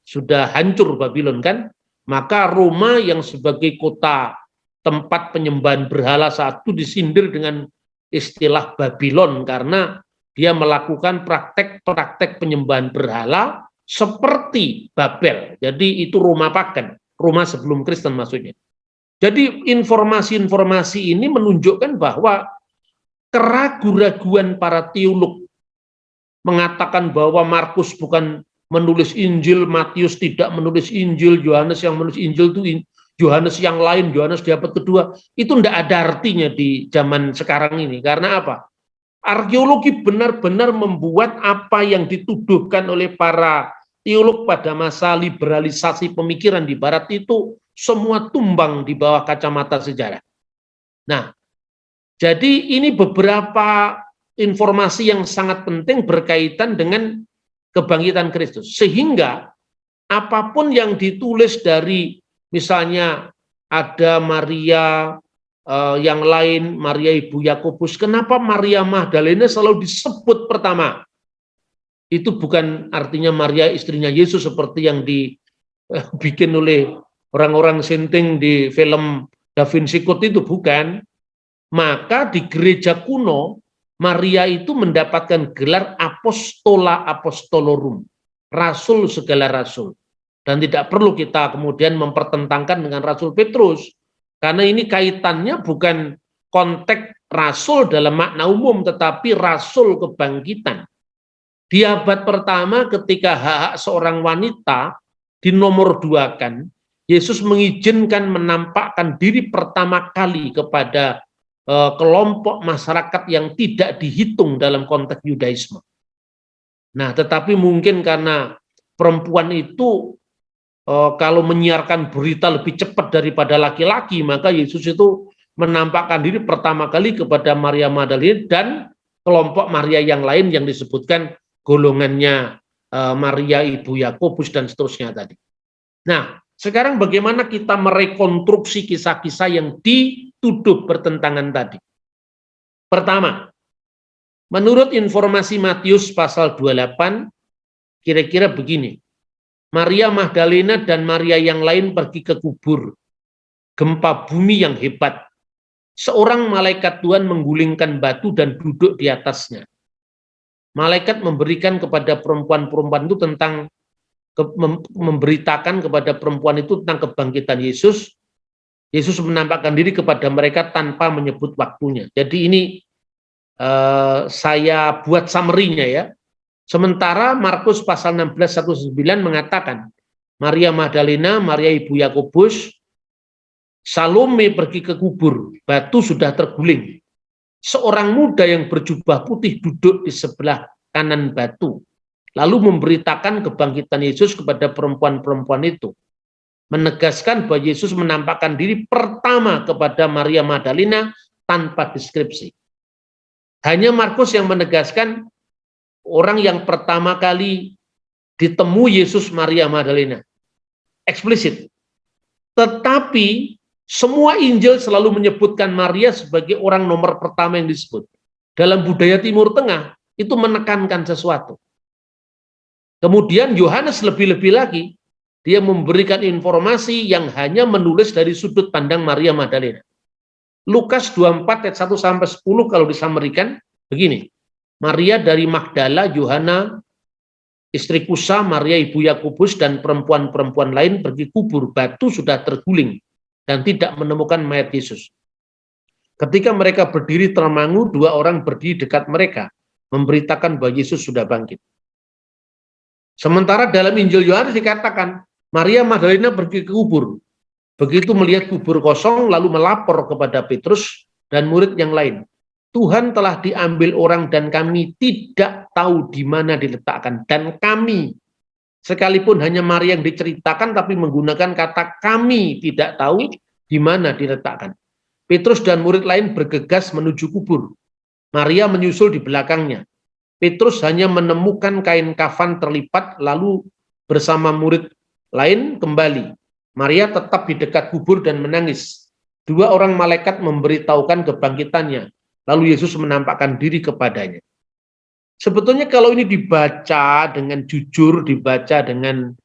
sudah hancur Babylon kan. Maka Roma yang sebagai kota tempat penyembahan berhala saat itu disindir dengan istilah Babylon, karena dia melakukan praktek-praktek penyembahan berhala seperti Babel. Jadi itu Roma pagan, Roma sebelum Kristen maksudnya. Jadi informasi-informasi ini menunjukkan bahwa keraguan-raguan para teolog mengatakan bahwa Markus bukan menulis Injil, Matius tidak menulis Injil, Yohanes yang menulis Injil itu Yohanes yang lain, Yohanes di abad kedua, itu tidak ada artinya di zaman sekarang ini. Karena apa? Arkeologi benar-benar membuat apa yang dituduhkan oleh para teolog pada masa liberalisasi pemikiran di barat itu semua tumbang di bawah kacamata sejarah. Nah, jadi ini beberapa informasi yang sangat penting berkaitan dengan kebangkitan Kristus. Sehingga apapun yang ditulis dari misalnya ada Maria yang lain, Maria Ibu Yakobus, kenapa Maria Magdalena selalu disebut pertama? Itu bukan artinya Maria istrinya Yesus seperti yang dibikin oleh orang-orang senting di film Da Vinci Code itu, bukan. Maka di gereja kuno, Maria itu mendapatkan gelar Apostola Apostolorum, rasul segala rasul. Dan tidak perlu kita kemudian mempertentangkan dengan Rasul Petrus, karena ini kaitannya bukan konteks rasul dalam makna umum, tetapi rasul kebangkitan. Di abad pertama ketika hak-hak seorang wanita dinomor duakan, Yesus mengizinkan menampakkan diri pertama kali kepada kelompok masyarakat yang tidak dihitung dalam konteks Yudaisme. Nah, tetapi mungkin karena perempuan itu kalau menyiarkan berita lebih cepat daripada laki-laki, maka Yesus itu menampakkan diri pertama kali kepada Maria Magdalena dan kelompok Maria yang lain yang disebutkan golongannya Maria ibu Yakobus dan seterusnya tadi. Nah, sekarang bagaimana kita merekonstruksi kisah-kisah yang dituduh bertentangan tadi? Pertama, menurut informasi Matius pasal 28, kira-kira begini. Maria Magdalena dan Maria yang lain pergi ke kubur. Gempa bumi yang hebat. Seorang malaikat Tuhan menggulingkan batu dan duduk di atasnya. Malaikat memberikan kepada perempuan-perempuan itu tentang memberitakan kepada perempuan itu tentang kebangkitan Yesus. Yesus menampakkan diri kepada mereka tanpa menyebut waktunya. Jadi ini saya buat summary-nya ya. Sementara Markus pasal 16:19 mengatakan Maria Magdalena, Maria ibu Yakobus, Salome pergi ke kubur, batu sudah terguling. Seorang muda yang berjubah putih duduk di sebelah kanan batu, lalu memberitakan kebangkitan Yesus kepada perempuan-perempuan itu. Menegaskan bahwa Yesus menampakkan diri pertama kepada Maria Magdalena tanpa deskripsi. Hanya Markus yang menegaskan orang yang pertama kali ditemui Yesus Maria Magdalena. Eksplisit. Tetapi semua Injil selalu menyebutkan Maria sebagai orang nomor pertama yang disebut. Dalam budaya Timur Tengah, itu menekankan sesuatu. Kemudian Yohanes lebih-lebih lagi, dia memberikan informasi yang hanya menulis dari sudut pandang Maria Magdalena. Lukas 24 ayat 1-10 kalau disamerikan, begini. Maria dari Magdala, Yohana, istri Kusa, Maria ibu Yakobus, dan perempuan-perempuan lain pergi kubur. Batu sudah terguling dan tidak menemukan mayat Yesus. Ketika mereka berdiri termangu, dua orang berdiri dekat mereka, memberitakan bahwa Yesus sudah bangkit. Sementara dalam Injil Yohanes dikatakan, Maria Magdalena pergi ke kubur. Begitu melihat kubur kosong, lalu melapor kepada Petrus dan murid yang lain. Tuhan telah diambil orang dan kami tidak tahu di mana diletakkan. Dan kami, sekalipun hanya Maria yang diceritakan, tapi menggunakan kata kami tidak tahu di mana diletakkan. Petrus dan murid lain bergegas menuju kubur. Maria menyusul di belakangnya. Petrus hanya menemukan kain kafan terlipat, lalu bersama murid lain kembali. Maria tetap di dekat kubur dan menangis. Dua orang malaikat memberitahukan kebangkitannya. Lalu Yesus menampakkan diri kepadanya. Sebetulnya kalau ini dibaca dengan jujur, dibaca dengan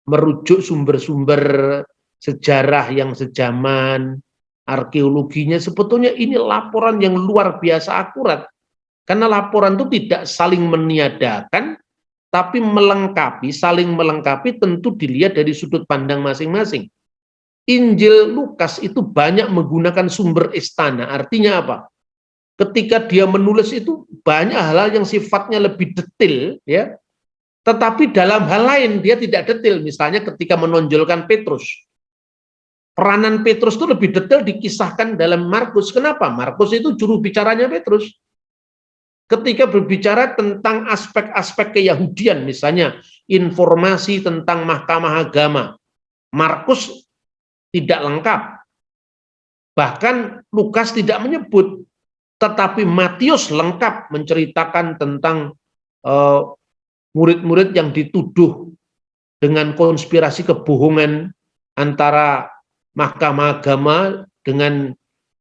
merujuk sumber-sumber sejarah yang sejaman, arkeologinya, sebetulnya ini laporan yang luar biasa akurat. Karena laporan itu tidak saling meniadakan, tapi melengkapi, saling melengkapi tentu dilihat dari sudut pandang masing-masing. Injil Lukas itu banyak menggunakan sumber istana, artinya apa? Ketika dia menulis itu banyak hal-hal yang sifatnya lebih detail, ya. Tetapi dalam hal lain dia tidak detail. Misalnya ketika menonjolkan Petrus, peranan Petrus itu lebih detail dikisahkan dalam Markus. Kenapa? Markus itu juru bicaranya Petrus. Ketika berbicara tentang aspek-aspek keyahudian, misalnya informasi tentang mahkamah agama, Markus tidak lengkap. Bahkan Lukas tidak menyebut. Tetapi Matius lengkap menceritakan tentang murid-murid yang dituduh dengan konspirasi kebohongan antara mahkamah agama dengan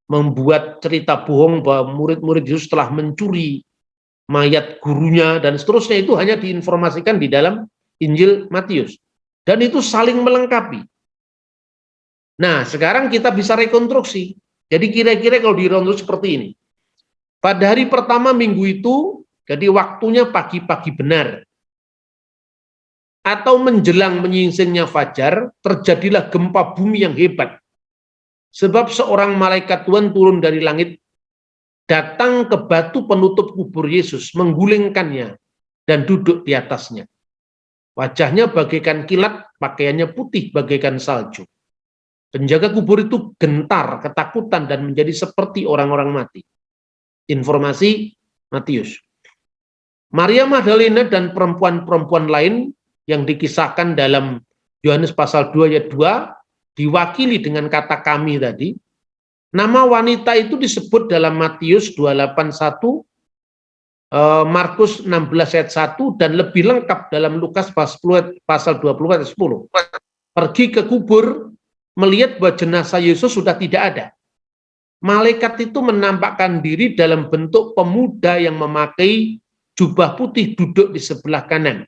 membuat cerita bohong bahwa murid-murid Yesus telah mencuri mayat gurunya dan seterusnya. Itu hanya diinformasikan di dalam Injil Matius. Dan itu saling melengkapi. Nah, sekarang kita bisa rekonstruksi. Jadi kira-kira kalau direkonstruksi seperti ini. Pada hari pertama minggu itu, jadi waktunya pagi-pagi benar. Atau menjelang menyingsingnya fajar, terjadilah gempa bumi yang hebat. Sebab seorang malaikat Tuhan turun dari langit, datang ke batu penutup kubur Yesus, menggulingkannya, dan duduk di atasnya. Wajahnya bagaikan kilat, pakaiannya putih bagaikan salju. Penjaga kubur itu gentar, ketakutan, dan menjadi seperti orang-orang mati. Informasi Matius. Maria Magdalena dan perempuan-perempuan lain yang dikisahkan dalam Yohanes pasal 2 ayat 2 diwakili dengan kata kami tadi. Nama wanita itu disebut dalam Matius 281, Markus 16 ayat 1, dan lebih lengkap dalam Lukas pasal 20 ayat 10. Pergi ke kubur, melihat bahwa jenazah Yesus sudah tidak ada. Malaikat itu menampakkan diri dalam bentuk pemuda yang memakai jubah putih duduk di sebelah kanan.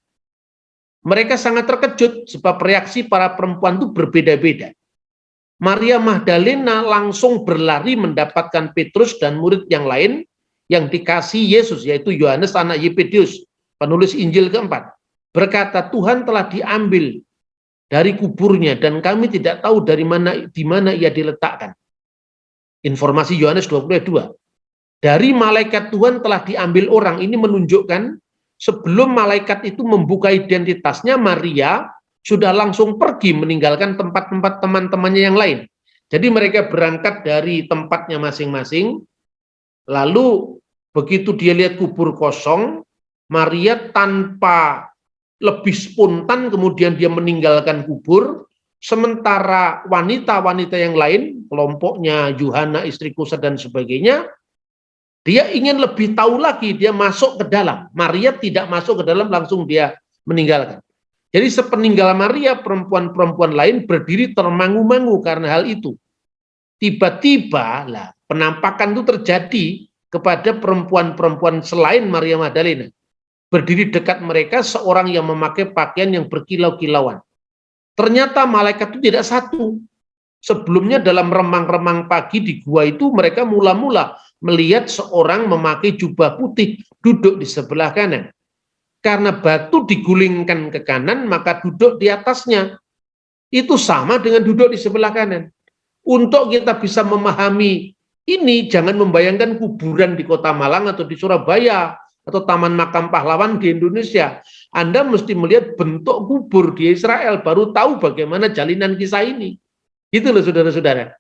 Mereka sangat terkejut sebab reaksi para perempuan itu berbeda-beda. Maria Magdalena langsung berlari mendapatkan Petrus dan murid yang lain yang dikasihi Yesus, yaitu Yohanes anak Yebedeus, penulis Injil keempat. Berkata, Tuhan telah diambil dari kuburnya dan kami tidak tahu di mana ia diletakkan. Informasi Yohanes 22. Dari malaikat Tuhan telah diambil orang, ini menunjukkan sebelum malaikat itu membuka identitasnya, Maria sudah langsung pergi meninggalkan tempat-tempat teman-temannya yang lain. Jadi mereka berangkat dari tempatnya masing-masing, lalu begitu dia lihat kubur kosong, Maria tanpa lebih spontan kemudian dia meninggalkan kubur, sementara wanita-wanita yang lain, kelompoknya Yuhana, istri Kusa dan sebagainya, dia ingin lebih tahu lagi, dia masuk ke dalam. Maria tidak masuk ke dalam, langsung dia meninggalkan. Jadi sepeninggal Maria, perempuan-perempuan lain berdiri termangu-mangu karena hal itu. Tiba-tiba lah penampakan itu terjadi kepada perempuan-perempuan selain Maria Magdalena. Berdiri dekat mereka seorang yang memakai pakaian yang berkilau-kilauan. Ternyata malaikat itu tidak satu. Sebelumnya dalam remang-remang pagi di gua itu mereka mula-mula melihat seorang memakai jubah putih duduk di sebelah kanan. Karena batu digulingkan ke kanan, maka duduk di atasnya. Itu sama dengan duduk di sebelah kanan. Untuk kita bisa memahami ini, jangan membayangkan kuburan di Kota Malang atau di Surabaya atau Taman Makam Pahlawan di Indonesia. Anda mesti melihat bentuk kubur di Israel, baru tahu bagaimana jalinan kisah ini. Gitu loh saudara-saudara.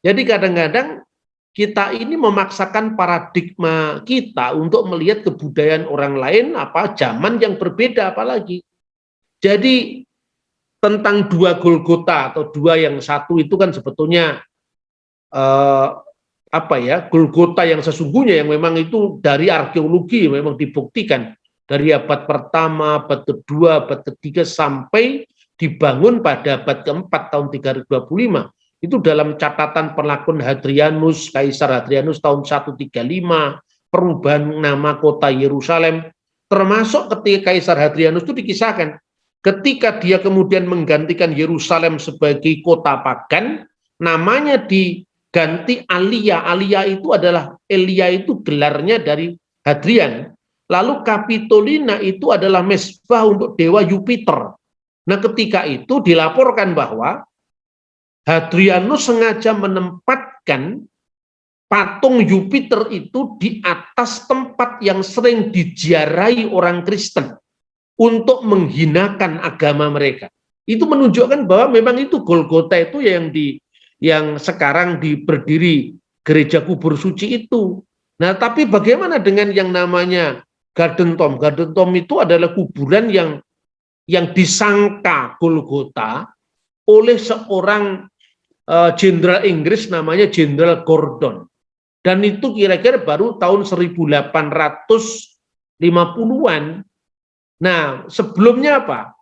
Jadi kadang-kadang kita ini memaksakan paradigma kita untuk melihat kebudayaan orang lain, zaman yang berbeda apalagi. Jadi tentang dua Golgota atau dua yang satu itu kan sebetulnya Golgota yang sesungguhnya yang memang itu dari arkeologi memang dibuktikan dari abad pertama, abad kedua, abad ketiga sampai dibangun pada abad keempat tahun 325. Itu dalam catatan penaklukan Hadrianus, Kaisar Hadrianus tahun 135, perubahan nama kota Yerusalem, termasuk ketika Kaisar Hadrianus itu dikisahkan, ketika dia kemudian menggantikan Yerusalem sebagai kota pagan, namanya diganti Alia. Alia itu adalah, Elia itu gelarnya dari Hadrian. Lalu Kapitolina itu adalah mesbah untuk dewa Jupiter. Nah ketika itu dilaporkan bahwa Hadrianus sengaja menempatkan patung Jupiter itu di atas tempat yang sering diziarahi orang Kristen untuk menghinakan agama mereka. Itu menunjukkan bahwa memang itu Golgota itu yang sekarang berdiri gereja kubur suci itu. Nah, tapi bagaimana dengan yang namanya Garden Tomb? Garden Tomb itu adalah kuburan yang disangka Golgota oleh seorang jenderal Inggris namanya Jenderal Gordon. Dan itu kira-kira baru tahun 1850-an. Nah, sebelumnya apa?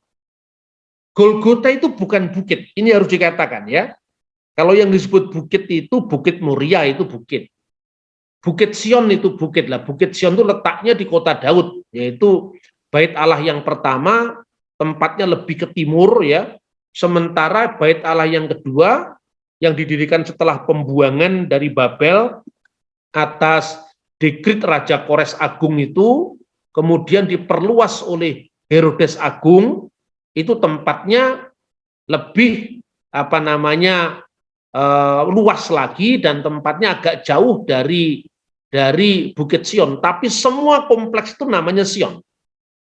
Golgota itu bukan bukit. Ini harus dikatakan ya. Kalau yang disebut bukit itu Bukit Moria itu bukit. Bukit Sion itu bukit lah. Bukit Sion itu letaknya di kota Daud, yaitu Bait Allah yang pertama, tempatnya lebih ke timur ya. Sementara Bait Allah yang kedua yang didirikan setelah pembuangan dari Babel atas dekret Raja Kores Agung itu, kemudian diperluas oleh Herodes Agung, itu tempatnya lebih luas lagi dan tempatnya agak jauh dari Bukit Sion, tapi semua kompleks itu namanya Sion.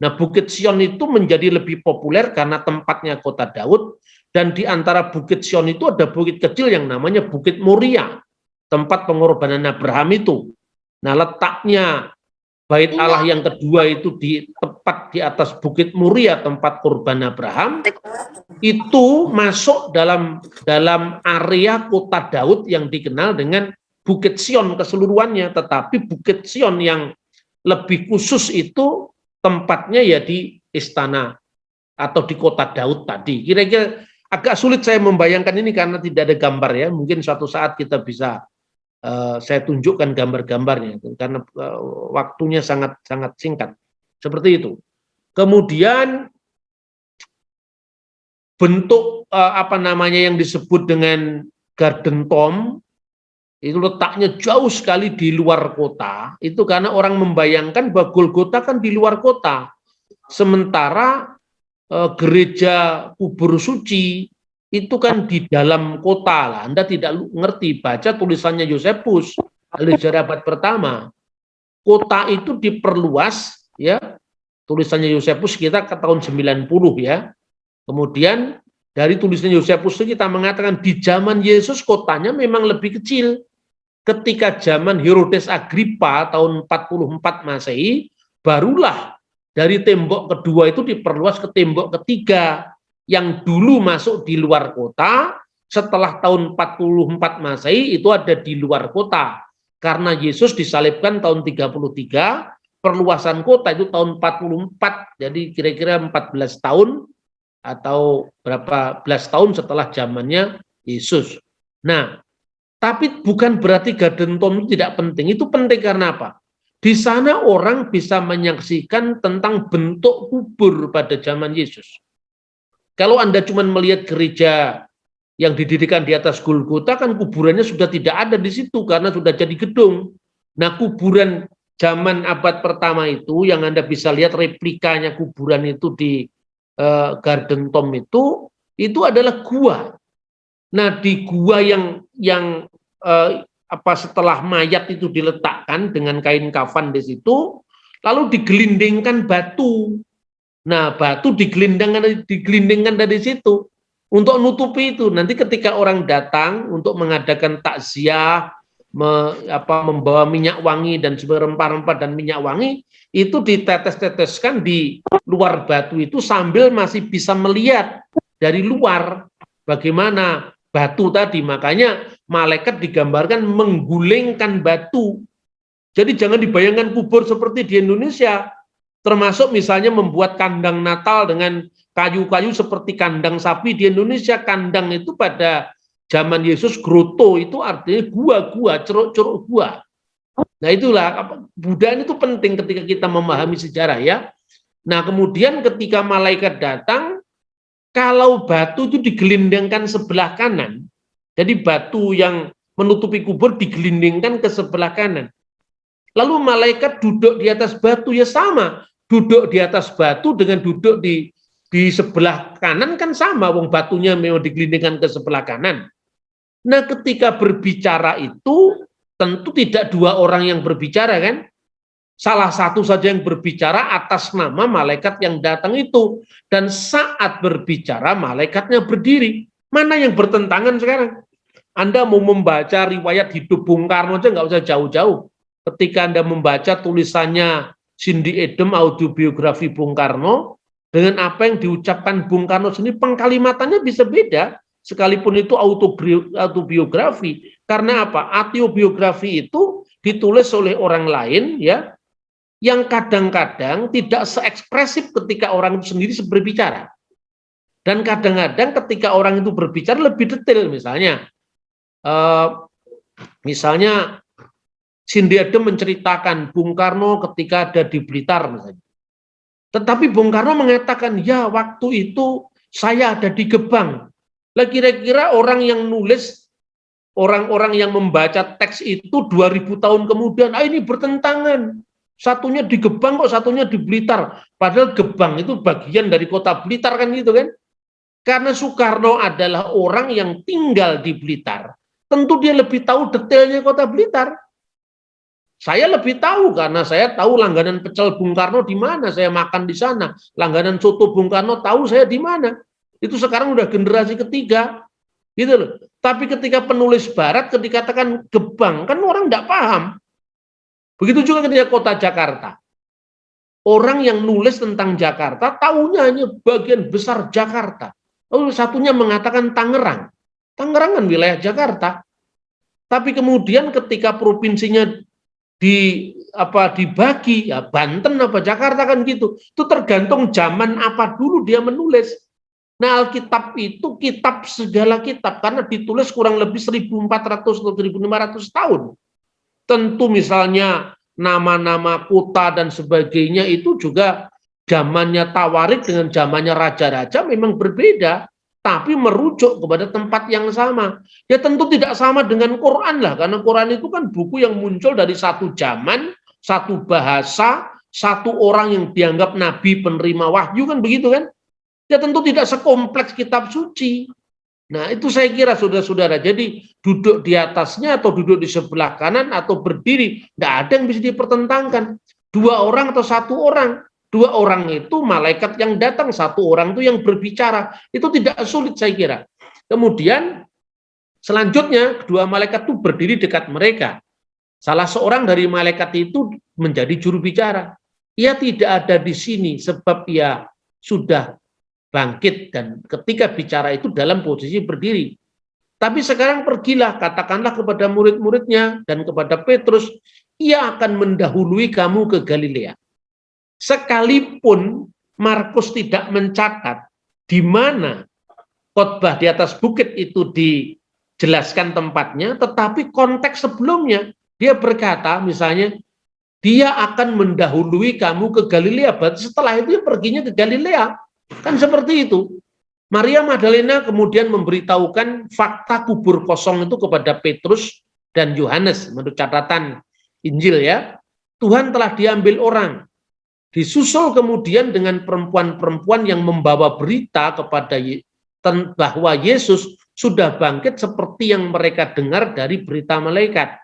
Nah, Bukit Sion itu menjadi lebih populer karena tempatnya kota Daud, Dan di antara Bukit Sion itu ada bukit kecil yang namanya Bukit Moria, tempat pengorbanan Abraham itu. Nah, letaknya Bait Allah yang kedua itu tepat di atas Bukit Moria, tempat korban Abraham, itu masuk dalam area kota Daud yang dikenal dengan Bukit Sion keseluruhannya. Tetapi Bukit Sion yang lebih khusus itu tempatnya ya di istana atau di kota Daud tadi. Kira-kira agak sulit saya membayangkan ini karena tidak ada gambar ya. Mungkin suatu saat kita bisa saya tunjukkan gambar-gambarnya karena waktunya sangat singkat. Seperti itu. Kemudian bentuk apa namanya yang disebut dengan Garden Tomb itu letaknya jauh sekali di luar kota. Itu karena orang membayangkan bahwa Golgota kan di luar kota. Sementara gereja kubur suci itu kan di dalam kota lah. Anda tidak ngerti, baca tulisannya Yosefus, ahli sejarah abad pertama. Kota itu diperluas, ya, tulisannya Yosefus kita ke tahun 90 ya. Kemudian dari tulisan Yosefus kita mengatakan di zaman Yesus kotanya memang lebih kecil. Ketika zaman Herodes Agrippa tahun 44 Masehi, barulah dari tembok kedua itu diperluas ke tembok ketiga. Yang dulu masuk di luar kota, setelah tahun 44 Masehi itu ada di luar kota. Karena Yesus disalibkan tahun 33, perluasan kota itu tahun 44, jadi kira-kira 14 tahun atau berapa belas tahun setelah zamannya Yesus. Nah, tapi bukan berarti Garden Tomb itu tidak penting, itu penting karena apa? Di sana orang bisa menyaksikan tentang bentuk kubur pada zaman Yesus. Kalau Anda cuma melihat gereja yang didirikan di atas Golgota, kan kuburannya sudah tidak ada di situ karena sudah jadi gedung. Nah, kuburan zaman abad pertama itu yang Anda bisa lihat replikanya kuburan itu di Garden Tomb itu adalah gua. Nah, di gua yang setelah mayat itu diletakkan dengan kain kafan di situ, lalu digelindingkan batu. Nah, batu digelindingkan dari situ untuk nutupi itu. Nanti ketika orang datang untuk mengadakan takziah, membawa minyak wangi dan rempah-rempah dan minyak wangi, itu ditetes-teteskan di luar batu itu sambil masih bisa melihat dari luar bagaimana batu tadi. Makanya malaikat digambarkan menggulingkan batu. Jadi jangan dibayangkan kubur seperti di Indonesia. Termasuk misalnya membuat kandang Natal dengan kayu-kayu seperti kandang sapi di Indonesia. Kandang itu pada zaman Yesus groto itu artinya gua-gua, ceruk-ceruk gua. Nah itulah budaya itu penting ketika kita memahami sejarah ya. Nah kemudian ketika malaikat datang, kalau batu itu digelindingkan sebelah kanan, jadi batu yang menutupi kubur digelindingkan ke sebelah kanan. Lalu malaikat duduk di atas batu ya sama. Duduk di atas batu dengan duduk di sebelah kanan kan sama, wong batunya memang digelindingkan ke sebelah kanan. Nah, ketika berbicara itu tentu tidak dua orang yang berbicara kan? Salah satu saja yang berbicara atas nama malaikat yang datang itu, dan saat berbicara malaikatnya berdiri. Mana yang bertentangan sekarang? Anda mau membaca riwayat hidup Bung Karno aja nggak usah jauh-jauh. Ketika Anda membaca tulisannya Cindy Edem, autobiografi Bung Karno, dengan apa yang diucapkan Bung Karno sendiri, pengkalimatannya bisa beda, sekalipun itu autobiografi. Karena apa? Autobiografi itu ditulis oleh orang lain, ya, yang kadang-kadang tidak seekspresif ketika orang itu sendiri berbicara. Dan kadang-kadang ketika orang itu berbicara lebih detail, misalnya Cindy Edem menceritakan Bung Karno ketika ada di Blitar misalnya. Tetapi Bung Karno mengatakan, ya waktu itu saya ada di Gebang. Lah kira-kira orang yang nulis, orang-orang yang membaca teks itu 2000 tahun kemudian, ini bertentangan. Satunya di Gebang kok satunya di Blitar. Padahal Gebang itu bagian dari kota Blitar kan gitu kan. Karena Soekarno adalah orang yang tinggal di Blitar. Tentu dia lebih tahu detailnya kota Blitar. Saya lebih tahu karena saya tahu langganan pecel Bung Karno di mana, saya makan di sana. Langganan soto Bung Karno tahu saya di mana. Itu sekarang udah generasi ketiga, gitu loh. Tapi ketika penulis barat, ketika katakan Gebang, kan orang nggak paham. Begitu juga ketika kota Jakarta. Orang yang nulis tentang Jakarta, tahunya hanya bagian besar Jakarta. Lalu satunya mengatakan Tangerang. Tangerang kan wilayah Jakarta. Tapi kemudian ketika provinsinya dibagi, ya Banten apa Jakarta kan gitu. Itu tergantung zaman apa dulu dia menulis. Nah, Alkitab itu kitab segala kitab karena ditulis kurang lebih 1400 atau 1500 tahun. Tentu misalnya nama-nama kota dan sebagainya itu juga zamannya Tawarik dengan zamannya raja-raja memang berbeda, tapi merujuk kepada tempat yang sama. Ya tentu tidak sama dengan Quran lah, karena Quran itu kan buku yang muncul dari satu zaman, satu bahasa, satu orang yang dianggap nabi penerima wahyu kan begitu kan? Ya tentu tidak sekompleks kitab suci. Nah itu saya kira saudara-saudara, jadi duduk di atasnya atau duduk di sebelah kanan atau berdiri, nggak ada yang bisa dipertentangkan. Dua orang atau satu orang, dua orang itu malaikat yang datang, satu orang itu yang berbicara, itu tidak sulit saya kira. Kemudian selanjutnya kedua malaikat itu berdiri dekat mereka. Salah seorang dari malaikat itu menjadi juru bicara. Ia tidak ada di sini sebab ia sudah bangkit dan ketika bicara itu dalam posisi berdiri. Tapi sekarang pergilah, katakanlah kepada murid-muridnya dan kepada Petrus, ia akan mendahului kamu ke Galilea. Sekalipun Markus tidak mencatat di mana khotbah di atas bukit itu dijelaskan tempatnya, tetapi konteks sebelumnya dia berkata misalnya, dia akan mendahului kamu ke Galilea, berarti setelah itu dia perginya ke Galilea. Kan seperti itu. Maria Magdalena kemudian memberitahukan fakta kubur kosong itu kepada Petrus dan Yohanes menurut catatan Injil ya. Tuhan telah diambil orang. Disusul kemudian dengan perempuan-perempuan yang membawa berita kepada bahwa Yesus sudah bangkit seperti yang mereka dengar dari berita malaikat.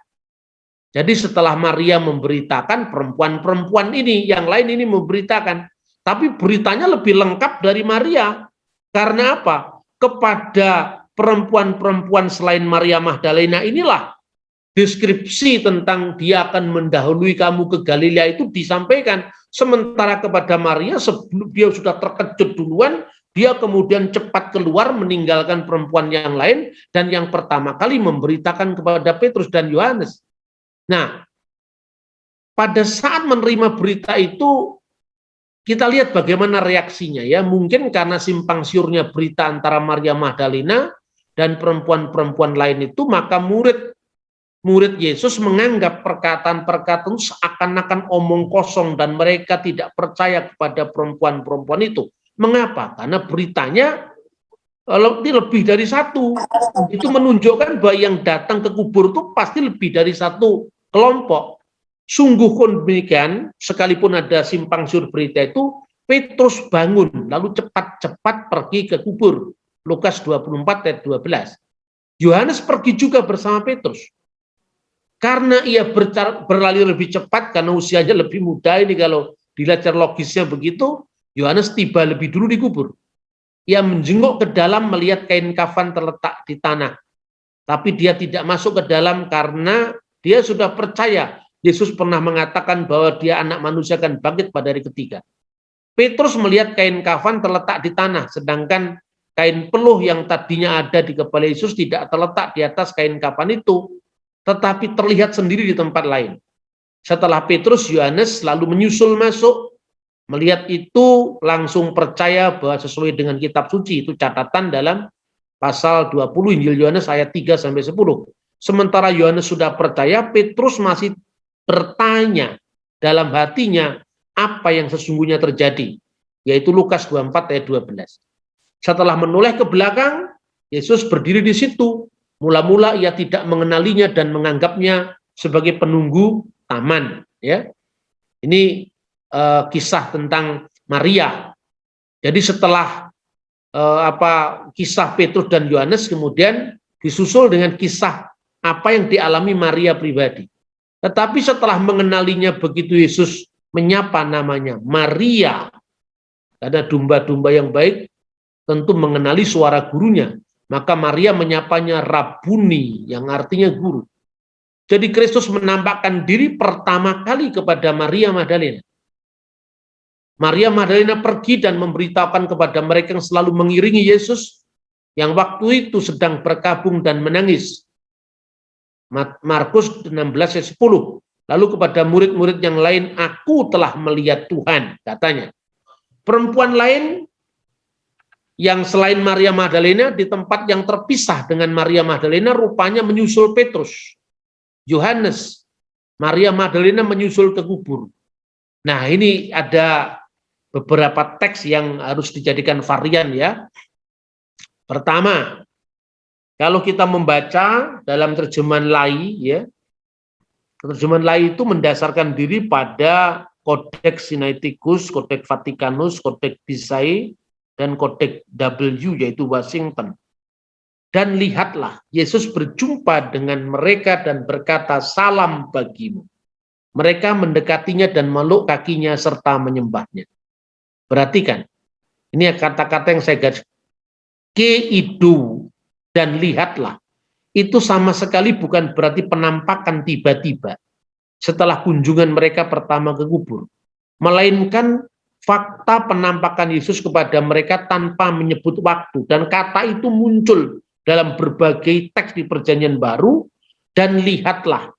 Jadi setelah Maria memberitakan, perempuan-perempuan ini, yang lain ini memberitakan. Tapi beritanya lebih lengkap dari Maria. Karena apa? Kepada perempuan-perempuan selain Maria Magdalena inilah deskripsi tentang dia akan mendahului kamu ke Galilea itu disampaikan. Sementara kepada Maria sebelum dia sudah terkejut duluan, dia kemudian cepat keluar meninggalkan perempuan yang lain dan yang pertama kali memberitakan kepada Petrus dan Yohanes. Nah, pada saat menerima berita itu kita lihat bagaimana reaksinya ya. Mungkin karena simpang siurnya berita antara Maria Magdalena dan perempuan-perempuan lain itu, maka murid Yesus menganggap perkataan-perkataan seakan-akan omong kosong dan mereka tidak percaya kepada perempuan-perempuan itu. Mengapa? Karena beritanya lebih dari satu. Itu menunjukkan bahwa yang datang ke kubur itu pasti lebih dari satu kelompok. Sungguh demikian, sekalipun ada simpang siur berita itu, Petrus bangun, lalu cepat-cepat pergi ke kubur. Lukas 24 ayat 12. Yohanes pergi juga bersama Petrus. Karena ia berlari lebih cepat, karena usianya lebih muda ini kalau dilihat logisnya begitu, Yohanes tiba lebih dulu di kubur. Ia menjenguk ke dalam melihat kain kafan terletak di tanah. Tapi dia tidak masuk ke dalam karena dia sudah percaya Yesus pernah mengatakan bahwa dia anak manusia akan bangkit pada hari ketiga. Petrus melihat kain kafan terletak di tanah, sedangkan kain peluh yang tadinya ada di kepala Yesus tidak terletak di atas kain kafan itu, tetapi terlihat sendiri di tempat lain. Setelah Petrus, Yohanes lalu menyusul masuk, melihat itu langsung percaya bahwa sesuai dengan kitab suci, itu catatan dalam pasal 20 Injil Yohanes ayat 3-10. Sementara Yohanes sudah percaya, Petrus masih bertanya dalam hatinya apa yang sesungguhnya terjadi, yaitu Lukas 24 ayat 12. Setelah menoleh ke belakang, Yesus berdiri di situ. Mula-mula ia tidak mengenalinya dan menganggapnya sebagai penunggu taman. Ya, ini kisah tentang Maria. Jadi setelah kisah Petrus dan Yohanes kemudian disusul dengan kisah apa yang dialami Maria pribadi. Tetapi setelah mengenalinya begitu Yesus menyapa namanya Maria, ada domba-domba yang baik, tentu mengenali suara gurunya. Maka Maria menyapanya Rabuni, yang artinya guru. Jadi Kristus menampakkan diri pertama kali kepada Maria Magdalena. Maria Magdalena pergi dan memberitahukan kepada mereka yang selalu mengiringi Yesus, yang waktu itu sedang berkabung dan menangis. Markus 16 ayat 10. Lalu kepada murid-murid yang lain, aku telah melihat Tuhan, katanya. Perempuan lain yang selain Maria Magdalena di tempat yang terpisah dengan Maria Magdalena rupanya menyusul Petrus, Yohanes. Maria Magdalena menyusul ke kubur. Nah, ini ada beberapa teks yang harus dijadikan varian ya. Pertama, kalau kita membaca dalam terjemahan Lai ya, terjemahan Lai itu mendasarkan diri pada Kodeks Sinaiticus, Kodeks Vaticanus, Kodeks Pisai, dan Kodeks W yaitu Washington. Dan lihatlah, Yesus berjumpa dengan mereka dan berkata, salam bagimu. Mereka mendekatinya dan meluk kakinya serta menyembahnya. Perhatikan, ini kata-kata yang saya garis. Keidu dan lihatlah. Itu sama sekali bukan berarti penampakan tiba-tiba setelah kunjungan mereka pertama ke kubur. Melainkan fakta penampakan Yesus kepada mereka tanpa menyebut waktu. Dan kata itu muncul dalam berbagai teks di Perjanjian Baru, dan lihatlah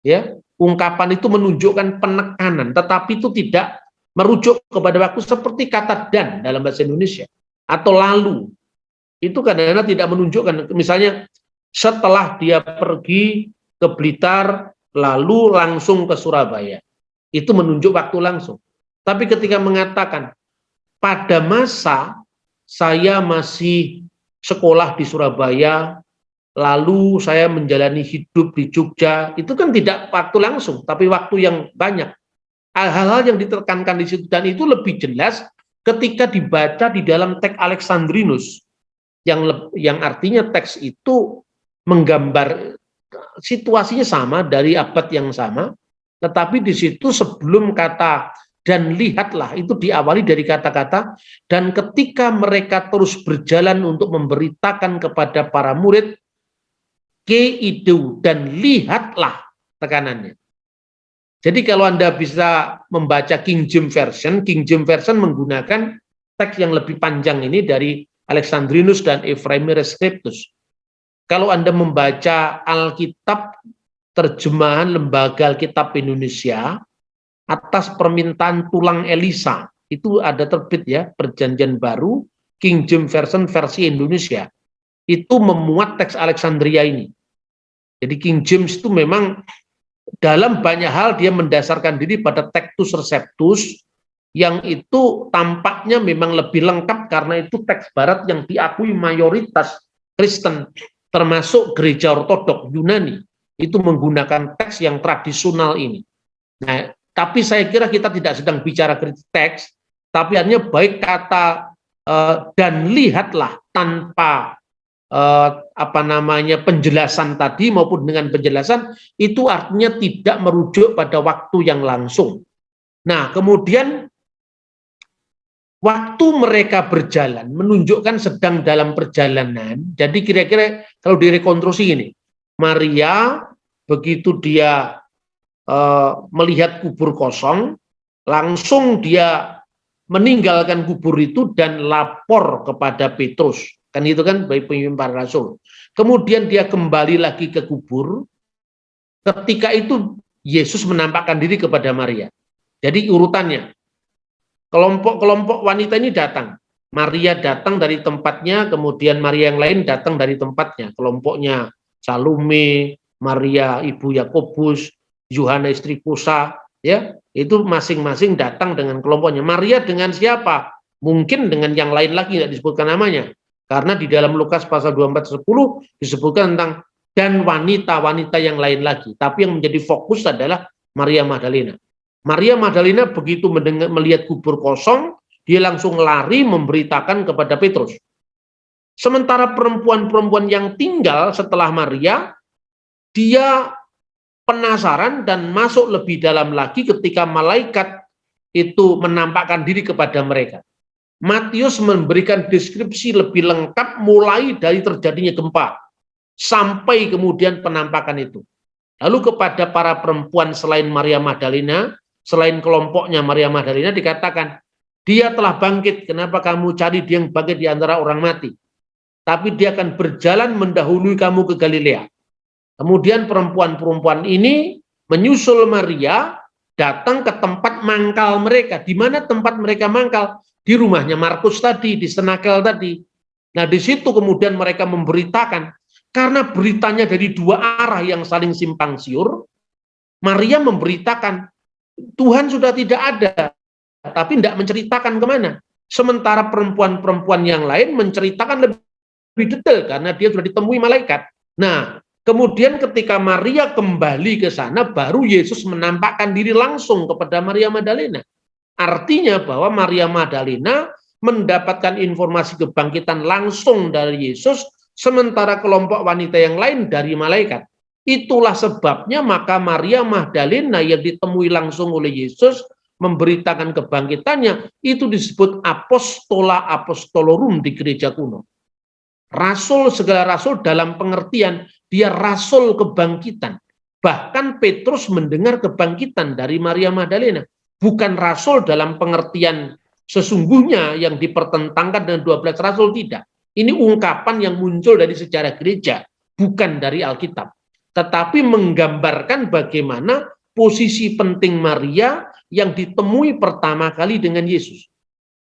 ya, ungkapan itu menunjukkan penekanan, tetapi itu tidak merujuk kepada waktu seperti kata dan dalam bahasa Indonesia atau lalu. Itu kadang-kadang tidak menunjukkan, misalnya setelah dia pergi ke Blitar lalu langsung ke Surabaya, itu menunjuk waktu langsung. Tapi ketika mengatakan pada masa saya masih sekolah di Surabaya, lalu saya menjalani hidup di Jogja, itu kan tidak waktu langsung, tapi waktu yang banyak. Hal-hal yang ditekankan di situ, dan itu lebih jelas ketika dibaca di dalam teks Alexandrinus, yang artinya teks itu menggambar situasinya sama dari abad yang sama, tetapi di situ sebelum kata dan lihatlah itu diawali dari kata-kata dan ketika mereka terus berjalan untuk memberitakan kepada para murid, keidu dan lihatlah tekanannya. Jadi kalau Anda bisa membaca King James Version menggunakan teks yang lebih panjang ini dari Alexandrinus dan Ephraemi Scriptus. Kalau Anda membaca Alkitab terjemahan Lembaga Alkitab Indonesia atas permintaan Tulang Elisa, itu ada terbit ya, Perjanjian Baru, King James Version versi Indonesia, itu memuat teks Alexandria ini. Jadi King James itu memang dalam banyak hal dia mendasarkan diri pada Textus Receptus, yang itu tampaknya memang lebih lengkap karena itu teks barat yang diakui mayoritas Kristen, termasuk gereja ortodok Yunani, itu menggunakan teks yang tradisional ini. Nah, tapi saya kira kita tidak sedang bicara kritik teks, tapi hanya baik kata dan lihatlah tanpa penjelasan tadi maupun dengan penjelasan, itu artinya tidak merujuk pada waktu yang langsung. Nah, kemudian waktu mereka berjalan menunjukkan sedang dalam perjalanan. Jadi kira-kira kalau direkonstruksi ini, Maria begitu dia melihat kubur kosong, langsung dia meninggalkan kubur itu dan lapor kepada Petrus. Kan itu kan bagi pemimpin para rasul. Kemudian dia kembali lagi ke kubur. Ketika itu Yesus menampakkan diri kepada Maria. Jadi urutannya, kelompok-kelompok wanita ini datang. Maria datang dari tempatnya, kemudian Maria yang lain datang dari tempatnya. Kelompoknya Salome, Maria ibu Yakobus, Yohana istri Kusa, ya, itu masing-masing datang dengan kelompoknya. Maria dengan siapa? Mungkin dengan yang lain lagi, tidak disebutkan namanya. Karena di dalam Lukas pasal 24-10 disebutkan tentang dan wanita-wanita yang lain lagi. Tapi yang menjadi fokus adalah Maria Magdalena. Maria Magdalena begitu melihat kubur kosong, dia langsung lari memberitakan kepada Petrus. Sementara perempuan-perempuan yang tinggal setelah Maria, dia penasaran dan masuk lebih dalam lagi ketika malaikat itu menampakkan diri kepada mereka. Matius memberikan deskripsi lebih lengkap mulai dari terjadinya gempa sampai kemudian penampakan itu. Lalu kepada para perempuan selain Maria Magdalena, selain kelompoknya Maria Magdalena dikatakan, dia telah bangkit, kenapa kamu cari dia yang bangkit di antara orang mati? Tapi dia akan berjalan mendahului kamu ke Galilea. Kemudian perempuan-perempuan ini menyusul Maria datang ke tempat mangkal mereka. Di mana tempat mereka mangkal? Di rumahnya Markus tadi, di Senakel tadi. Nah, di situ kemudian mereka memberitakan, karena beritanya dari dua arah yang saling simpang siur, Maria memberitakan, Tuhan sudah tidak ada, tapi tidak menceritakan kemana. Sementara perempuan-perempuan yang lain menceritakan lebih detail, karena dia sudah ditemui malaikat. Nah, kemudian ketika Maria kembali ke sana, baru Yesus menampakkan diri langsung kepada Maria Magdalena. Artinya bahwa Maria Magdalena mendapatkan informasi kebangkitan langsung dari Yesus, sementara kelompok wanita yang lain dari malaikat. Itulah sebabnya maka Maria Magdalena yang ditemui langsung oleh Yesus memberitakan kebangkitannya, itu disebut apostola apostolorum di gereja kuno. Rasul, segala rasul dalam pengertian dia rasul kebangkitan. Bahkan Petrus mendengar kebangkitan dari Maria Magdalena. Bukan rasul dalam pengertian sesungguhnya yang dipertentangkan dengan 12 rasul, tidak. Ini ungkapan yang muncul dari sejarah gereja, bukan dari Alkitab. Tetapi menggambarkan bagaimana posisi penting Maria yang ditemui pertama kali dengan Yesus.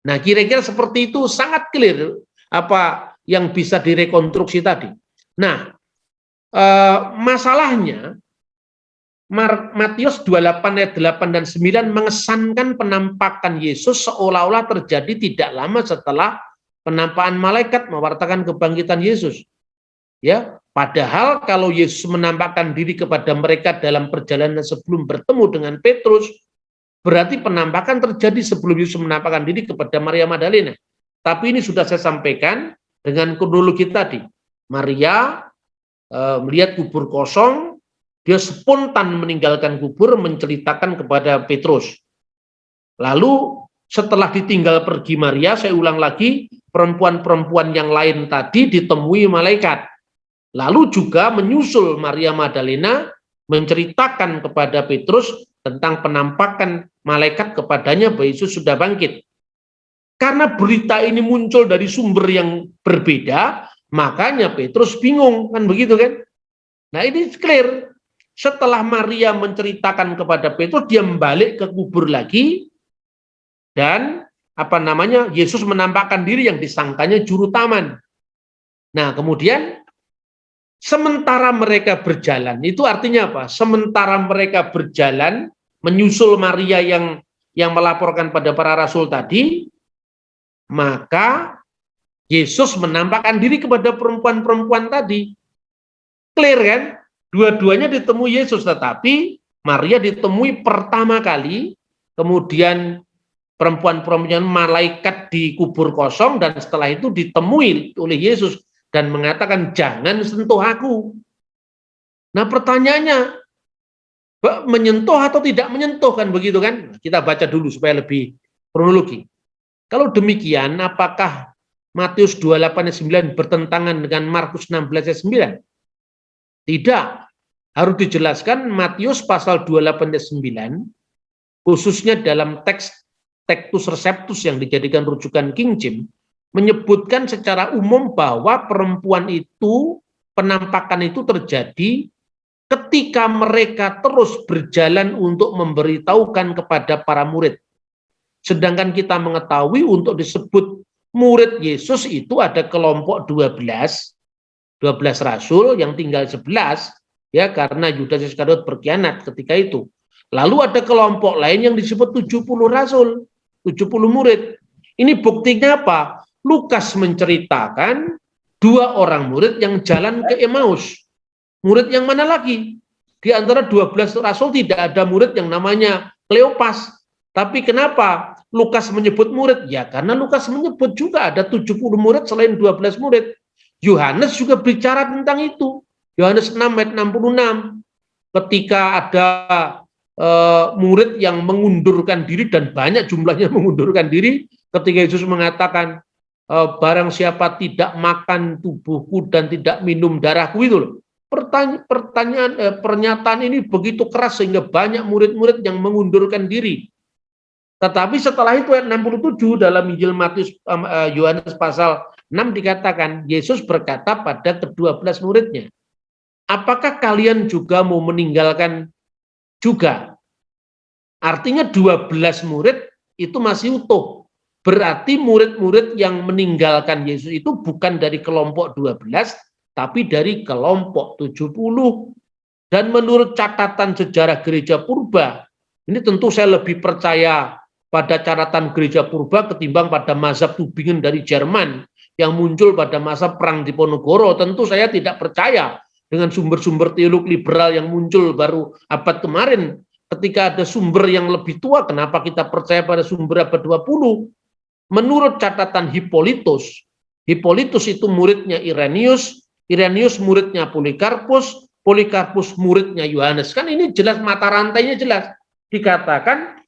Nah, kira-kira seperti itu, sangat clear apa yang bisa direkonstruksi tadi. Nah, masalahnya Matius 28 ayat 8 dan 9 mengesankan penampakan Yesus seolah-olah terjadi tidak lama setelah penampakan malaikat mewartakan kebangkitan Yesus. Ya, padahal kalau Yesus menampakkan diri kepada mereka dalam perjalanan sebelum bertemu dengan Petrus, berarti penampakan terjadi sebelum Yesus menampakkan diri kepada Maria Magdalena. Tapi ini sudah saya sampaikan dengan kronologi tadi. Maria melihat kubur kosong, dia spontan meninggalkan kubur, menceritakan kepada Petrus. Lalu setelah ditinggal pergi Maria, saya ulang lagi, perempuan-perempuan yang lain tadi ditemui malaikat. Lalu juga menyusul Maria Magdalena menceritakan kepada Petrus tentang penampakan malaikat kepadanya bahwa Yesus sudah bangkit. Karena berita ini muncul dari sumber yang berbeda, makanya Petrus bingung, kan begitu kan? Nah, ini clear. Setelah Maria menceritakan kepada Petrus, dia balik ke kubur lagi, dan Yesus menampakkan diri yang disangkanya juru taman. Nah, kemudian sementara mereka berjalan, itu artinya apa? Sementara mereka berjalan menyusul Maria yang melaporkan pada para rasul tadi, maka Yesus menampakkan diri kepada perempuan-perempuan tadi. Clear kan? Dua-duanya ditemui Yesus, tetapi Maria ditemui pertama kali, kemudian perempuan-perempuan malaikat di kubur kosong, dan setelah itu ditemui oleh Yesus dan mengatakan, jangan sentuh aku. Nah, pertanyaannya, menyentuh atau tidak menyentuh, kan begitu kan? Kita baca dulu supaya lebih kronologi. Kalau demikian, apakah Matius 28 ayat 9 bertentangan dengan Markus 16 ayat 9? Tidak. Harus dijelaskan Matius pasal 28 ayat 9, khususnya dalam teks Textus Receptus yang dijadikan rujukan King James, menyebutkan secara umum bahwa perempuan itu, penampakan itu terjadi ketika mereka terus berjalan untuk memberitahukan kepada para murid. Sedangkan kita mengetahui untuk disebut murid Yesus itu ada kelompok 12 rasul yang tinggal 11, ya, karena Yudas Iskariot berkhianat ketika itu. Lalu ada kelompok lain yang disebut 70 rasul, 70 murid. Ini buktinya apa? Lukas menceritakan 2 orang murid yang jalan ke Emmaus. Murid yang mana lagi? Di antara 12 rasul tidak ada murid yang namanya Kleopas. Tapi kenapa Lukas menyebut murid? Ya, karena Lukas menyebut juga ada 70 murid selain 12 murid. Yohanes juga bicara tentang itu. Yohanes 6 ayat 66. Ketika ada murid yang mengundurkan diri, dan banyak jumlahnya mengundurkan diri ketika Yesus mengatakan barang siapa tidak makan tubuhku dan tidak minum darahku, itu loh. Pernyataan ini begitu keras sehingga banyak murid-murid yang mengundurkan diri. Tetapi setelah itu ayat 67 dalam Injil Matius Yohanes pasal 6 dikatakan, Yesus berkata pada ke-12 muridnya, apakah kalian juga mau meninggalkan juga? Artinya 12 murid itu masih utuh. Berarti murid-murid yang meninggalkan Yesus itu bukan dari kelompok 12, tapi dari kelompok 70. Dan menurut catatan sejarah gereja purba, ini tentu saya lebih percaya pada catatan gereja purba ketimbang pada mazhab Tübingen dari Jerman yang muncul pada masa Perang Diponegoro. Tentu saya tidak percaya dengan sumber-sumber teolog liberal yang muncul baru abad kemarin. Ketika ada sumber yang lebih tua, kenapa kita percaya pada sumber abad 20? Menurut catatan Hippolytus, Hippolytus itu muridnya Irenaeus, Irenaeus muridnya Polikarpus, Polikarpus muridnya Yohanes. Kan ini jelas, mata rantainya jelas. Dikatakan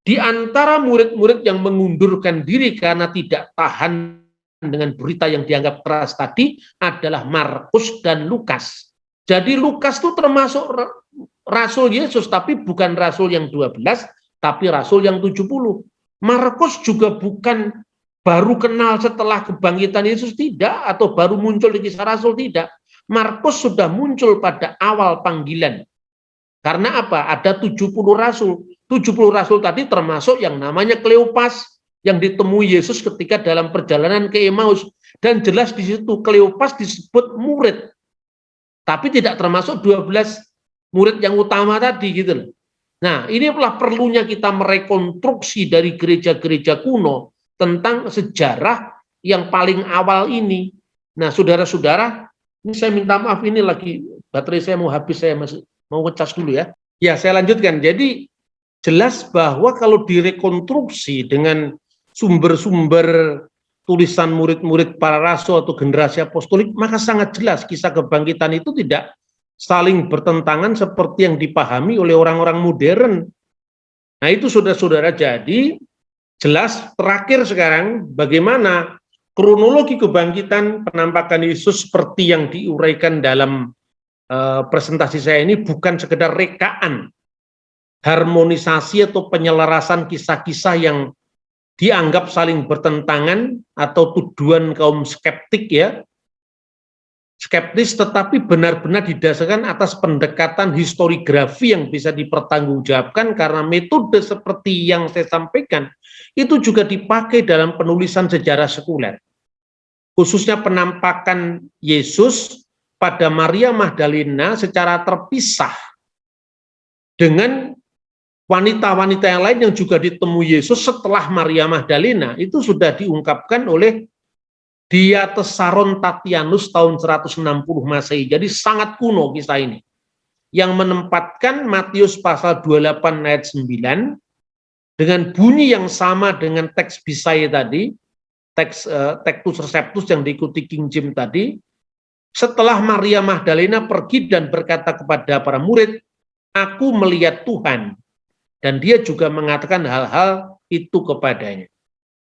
di antara murid-murid yang mengundurkan diri karena tidak tahan dengan berita yang dianggap keras tadi adalah Markus dan Lukas. Jadi Lukas itu termasuk rasul Yesus, tapi bukan rasul yang 12, tapi rasul yang 70. Markus juga bukan baru kenal setelah kebangkitan Yesus, tidak, atau baru muncul di Kisah Rasul, tidak. Markus sudah muncul pada awal panggilan. Karena apa? Ada 70 rasul. 70 rasul tadi termasuk yang namanya Kleopas, yang ditemui Yesus ketika dalam perjalanan ke Emmaus. Dan jelas di situ Kleopas disebut murid. Tapi tidak termasuk 12 murid yang utama tadi, gitu. Nah, inilah perlunya kita merekonstruksi dari gereja-gereja kuno tentang sejarah yang paling awal ini. Nah, saudara-saudara, ini saya minta maaf, ini lagi baterai saya mau habis, saya masih mau ngecas dulu ya. Ya, saya lanjutkan. Jadi jelas bahwa kalau direkonstruksi dengan sumber-sumber tulisan murid-murid para rasul atau generasi apostolik, maka sangat jelas kisah kebangkitan itu tidak saling bertentangan seperti yang dipahami oleh orang-orang modern. Nah, itu saudara-saudara, jadi jelas terakhir sekarang bagaimana kronologi kebangkitan penampakan Yesus seperti yang diuraikan dalam presentasi saya ini bukan sekedar rekaan, harmonisasi atau penyelarasan kisah-kisah yang dianggap saling bertentangan atau tuduhan kaum skeptik ya, skeptis, tetapi benar-benar didasarkan atas pendekatan historiografi yang bisa dipertanggungjawabkan, karena metode seperti yang saya sampaikan itu juga dipakai dalam penulisan sejarah sekuler, khususnya penampakan Yesus pada Maria Magdalena secara terpisah dengan wanita-wanita yang lain yang juga ditemui Yesus setelah Maria Magdalena, itu sudah diungkapkan oleh Diatesaron Tatianus tahun 160 Masehi. Jadi sangat kuno kisah ini, yang menempatkan Matius pasal 28 ayat 9 dengan bunyi yang sama dengan teks Bisaya tadi, teks Textus Receptus yang diikuti King James tadi. Setelah Maria Magdalena pergi dan berkata kepada para murid, aku melihat Tuhan, dan dia juga mengatakan hal-hal itu kepadanya.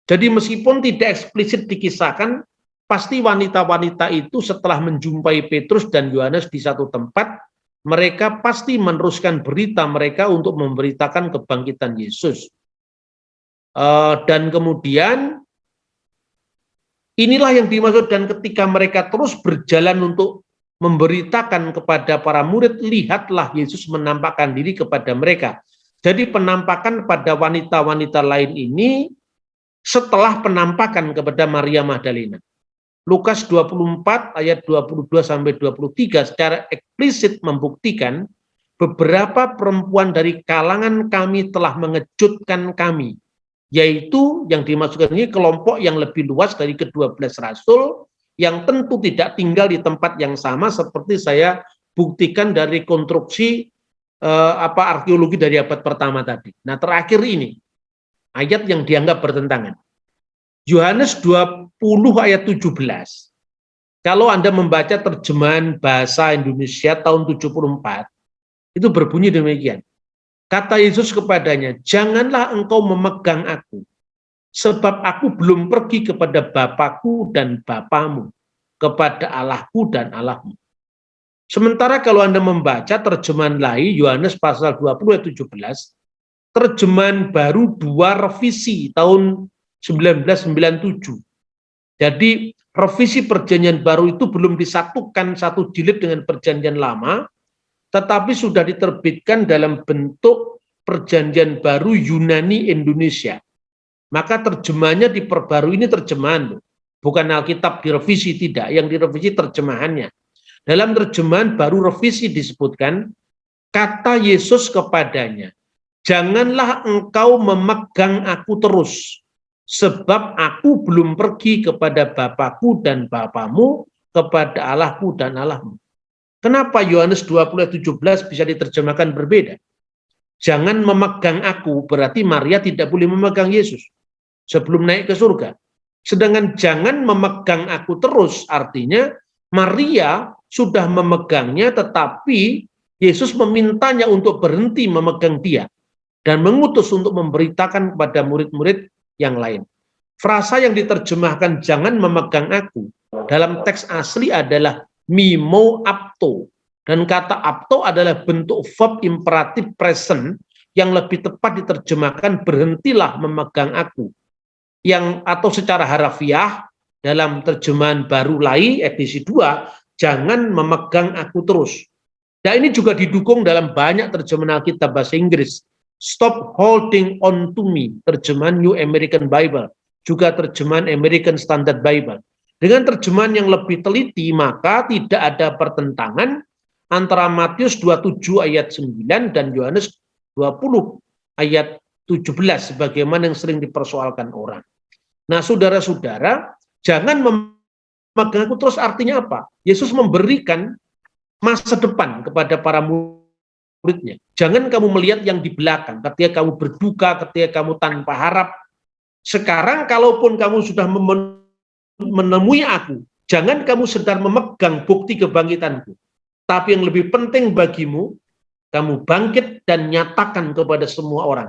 Jadi meskipun tidak eksplisit dikisahkan, pasti wanita-wanita itu setelah menjumpai Petrus dan Yohanes di satu tempat, mereka pasti meneruskan berita mereka untuk memberitakan kebangkitan Yesus. Dan kemudian inilah yang dimaksud, dan ketika mereka terus berjalan untuk memberitakan kepada para murid, lihatlah Yesus menampakkan diri kepada mereka. Jadi penampakan pada wanita-wanita lain ini setelah penampakan kepada Maria Magdalena. Lukas 24 ayat 22 sampai 23 secara eksplisit membuktikan beberapa perempuan dari kalangan kami telah mengejutkan kami, yaitu yang dimaksudkan ini kelompok yang lebih luas dari ke-12 rasul yang tentu tidak tinggal di tempat yang sama seperti saya buktikan dari konstruksi arkeologi dari abad pertama tadi. Nah, terakhir ini ayat yang dianggap bertentangan. Yohanes 20 ayat 17. Kalau Anda membaca terjemahan bahasa Indonesia tahun 74, itu berbunyi demikian. Kata Yesus kepadanya, janganlah engkau memegang aku, sebab aku belum pergi kepada Bapakku dan Bapamu, kepada Allahku dan Allahmu. Sementara kalau Anda membaca terjemahan lain, Yohanes pasal 20 ayat 17, terjemahan baru 2 revisi tahun 1997. Jadi revisi perjanjian baru itu belum disatukan satu jilid dengan perjanjian lama, tetapi sudah diterbitkan dalam bentuk perjanjian baru Yunani Indonesia. Maka terjemahannya diperbarui, ini terjemahan, bukan Alkitab direvisi, tidak. Yang direvisi terjemahannya. Dalam terjemahan baru revisi disebutkan, kata Yesus kepadanya, janganlah engkau memegang aku terus, sebab aku belum pergi kepada Bapakku dan Bapamu, kepada Allahku dan Allahmu. Kenapa Yohanes 20:17 bisa diterjemahkan berbeda? Jangan memegang aku, berarti Maria tidak boleh memegang Yesus sebelum naik ke surga. Sedangkan jangan memegang aku terus, artinya Maria sudah memegangnya, tetapi Yesus memintanya untuk berhenti memegang dia dan mengutus untuk memberitakan kepada murid-murid yang lain. Frasa yang diterjemahkan jangan memegang aku dalam teks asli adalah mimo apto, dan kata apto adalah bentuk verb imperatif present yang lebih tepat diterjemahkan berhentilah memegang aku, yang atau secara harafiah dalam terjemahan baru Lai edisi 2, jangan memegang aku terus. Dan ini juga didukung dalam banyak terjemahan Alkitab bahasa Inggris. Stop holding on to me, terjemahan New American Bible, juga terjemahan American Standard Bible. Dengan terjemahan yang lebih teliti, maka tidak ada pertentangan antara Matius 27 ayat 9 dan Yohanes 20 ayat 17, sebagaimana yang sering dipersoalkan orang. Nah, saudara-saudara, jangan memegang aku terus artinya apa? Yesus memberikan masa depan kepada para muridnya. Jangan kamu melihat yang di belakang, ketika kamu berduka, ketika kamu tanpa harap. Sekarang kalaupun kamu sudah menemui aku, jangan kamu sedang memegang bukti kebangkitanku. Tapi yang lebih penting bagimu, kamu bangkit dan nyatakan kepada semua orang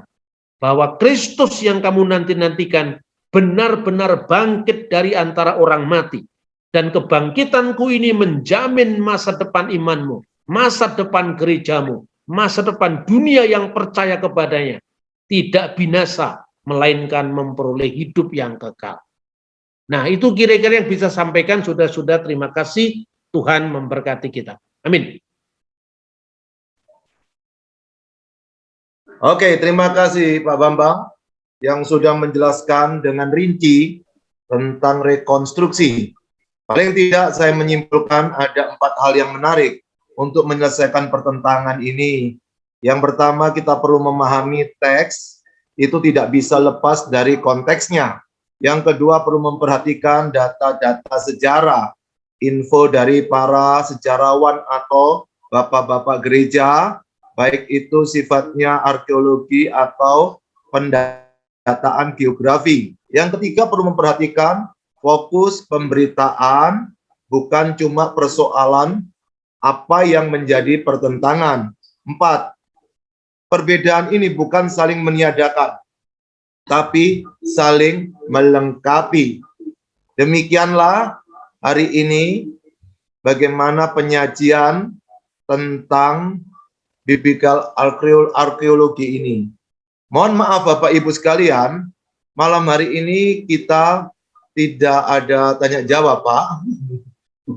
bahwa Kristus yang kamu nanti-nantikan benar-benar bangkit dari antara orang mati. Dan kebangkitanku ini menjamin masa depan imanmu, masa depan gerejamu, masa depan dunia yang percaya kepadanya. Tidak binasa, melainkan memperoleh hidup yang kekal. Nah, itu kira-kira yang bisa sampaikan. Sudah-sudah, terima kasih. Tuhan memberkati kita. Amin. Oke, terima kasih Pak Bambang yang sudah menjelaskan dengan rinci tentang rekonstruksi. Paling tidak saya menyimpulkan ada 4 hal yang menarik untuk menyelesaikan pertentangan ini. Yang pertama, kita perlu memahami teks itu tidak bisa lepas dari konteksnya. Yang kedua, perlu memperhatikan data-data sejarah, info dari para sejarawan atau bapak-bapak gereja, baik itu sifatnya arkeologi atau pendataan geografi. Yang ketiga, perlu memperhatikan fokus pemberitaan, bukan cuma persoalan apa yang menjadi pertentangan. 4, perbedaan ini bukan saling meniadakan, tapi saling melengkapi. Demikianlah hari ini bagaimana penyajian tentang biblical arkeologi ini. Mohon maaf Bapak Ibu sekalian, malam hari ini kita tidak ada tanya jawab Pak.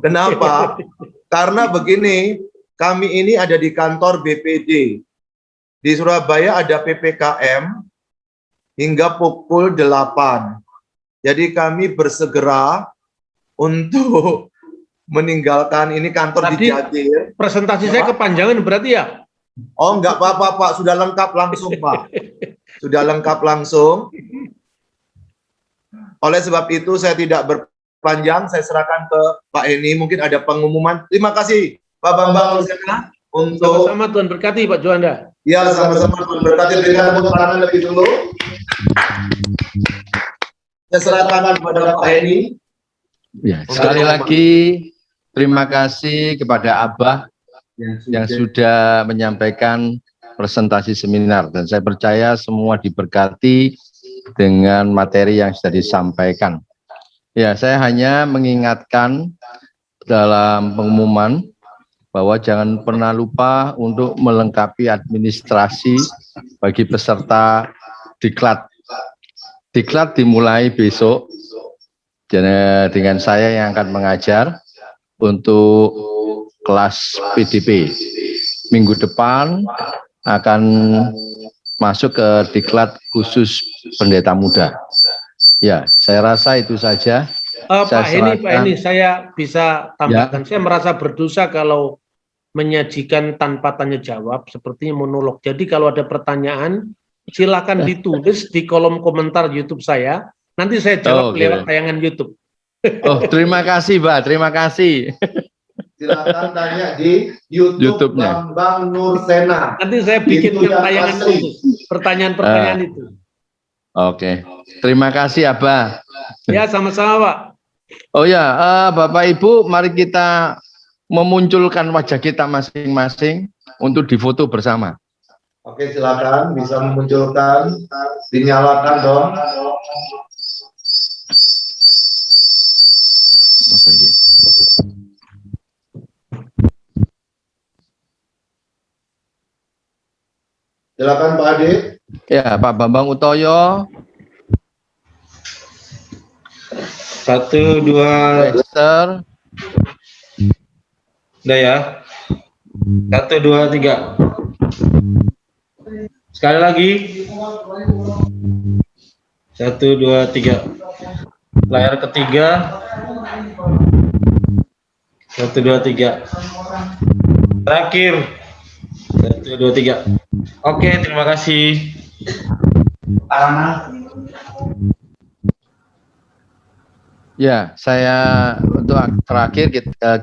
Kenapa? Karena begini, kami ini ada di kantor BPD. Di Surabaya ada PPKM hingga pukul 8. Jadi kami bersegera untuk meninggalkan ini kantor Tadi di Jatir. presentasi saya kepanjangan berarti ya? Oh, enggak apa-apa Pak, sudah lengkap langsung Pak. Sudah lengkap langsung. Oleh sebab itu saya tidak berpanjang, saya serahkan ke Pak Heni, mungkin ada pengumuman. Terima kasih Pak Bambang untuk sama-sama. Tuhan berkati Pak Juanda. Ya, sama-sama Tuhan berkati. Berikan tepuk tangan lebih dulu. Saya serahkan kepada Pak Heni. Ya, sekali lagi terima kasih kepada Abah yang sudah menyampaikan presentasi seminar, dan saya percaya semua diberkati dengan materi yang sudah disampaikan. Ya, saya hanya mengingatkan dalam pengumuman bahwa jangan pernah lupa untuk melengkapi administrasi bagi peserta diklat. Diklat dimulai besok dengan saya yang akan mengajar untuk kelas PDP. Minggu depan akan masuk ke diklat khusus pendeta muda. Ya, saya rasa itu saja. Pak Heni, saya bisa tambahkan. Ya. Saya merasa berdosa kalau menyajikan tanpa tanya jawab, sepertinya monolog. Jadi kalau ada pertanyaan, silakan ditulis di kolom komentar YouTube saya. Nanti saya jawab lewat tayangan YouTube. Oh, terima kasih, Pak. Terima kasih. Silakan tanya di YouTube-nya Bambang Nursena. Nanti saya bikinkan tayangan khusus pertanyaan-pertanyaan itu. Oke. Terima kasih, Abah. Ya, sama-sama, Pak. Oh ya, Bapak Ibu, mari kita memunculkan wajah kita masing-masing untuk difoto bersama. Oke, silakan bisa memunculkan, dinyalakan dong. Silakan Pak Ade. Ya, Pak Bambang Utoyo. 1, 2, Mister. Udah ya. 1, 2, 3. Sekali lagi. 1, 2, 3. Layar ketiga. 1, 2, 3. Terakhir. 1, 2, 3. Oke, terima kasih. Ya, saya untuk terakhir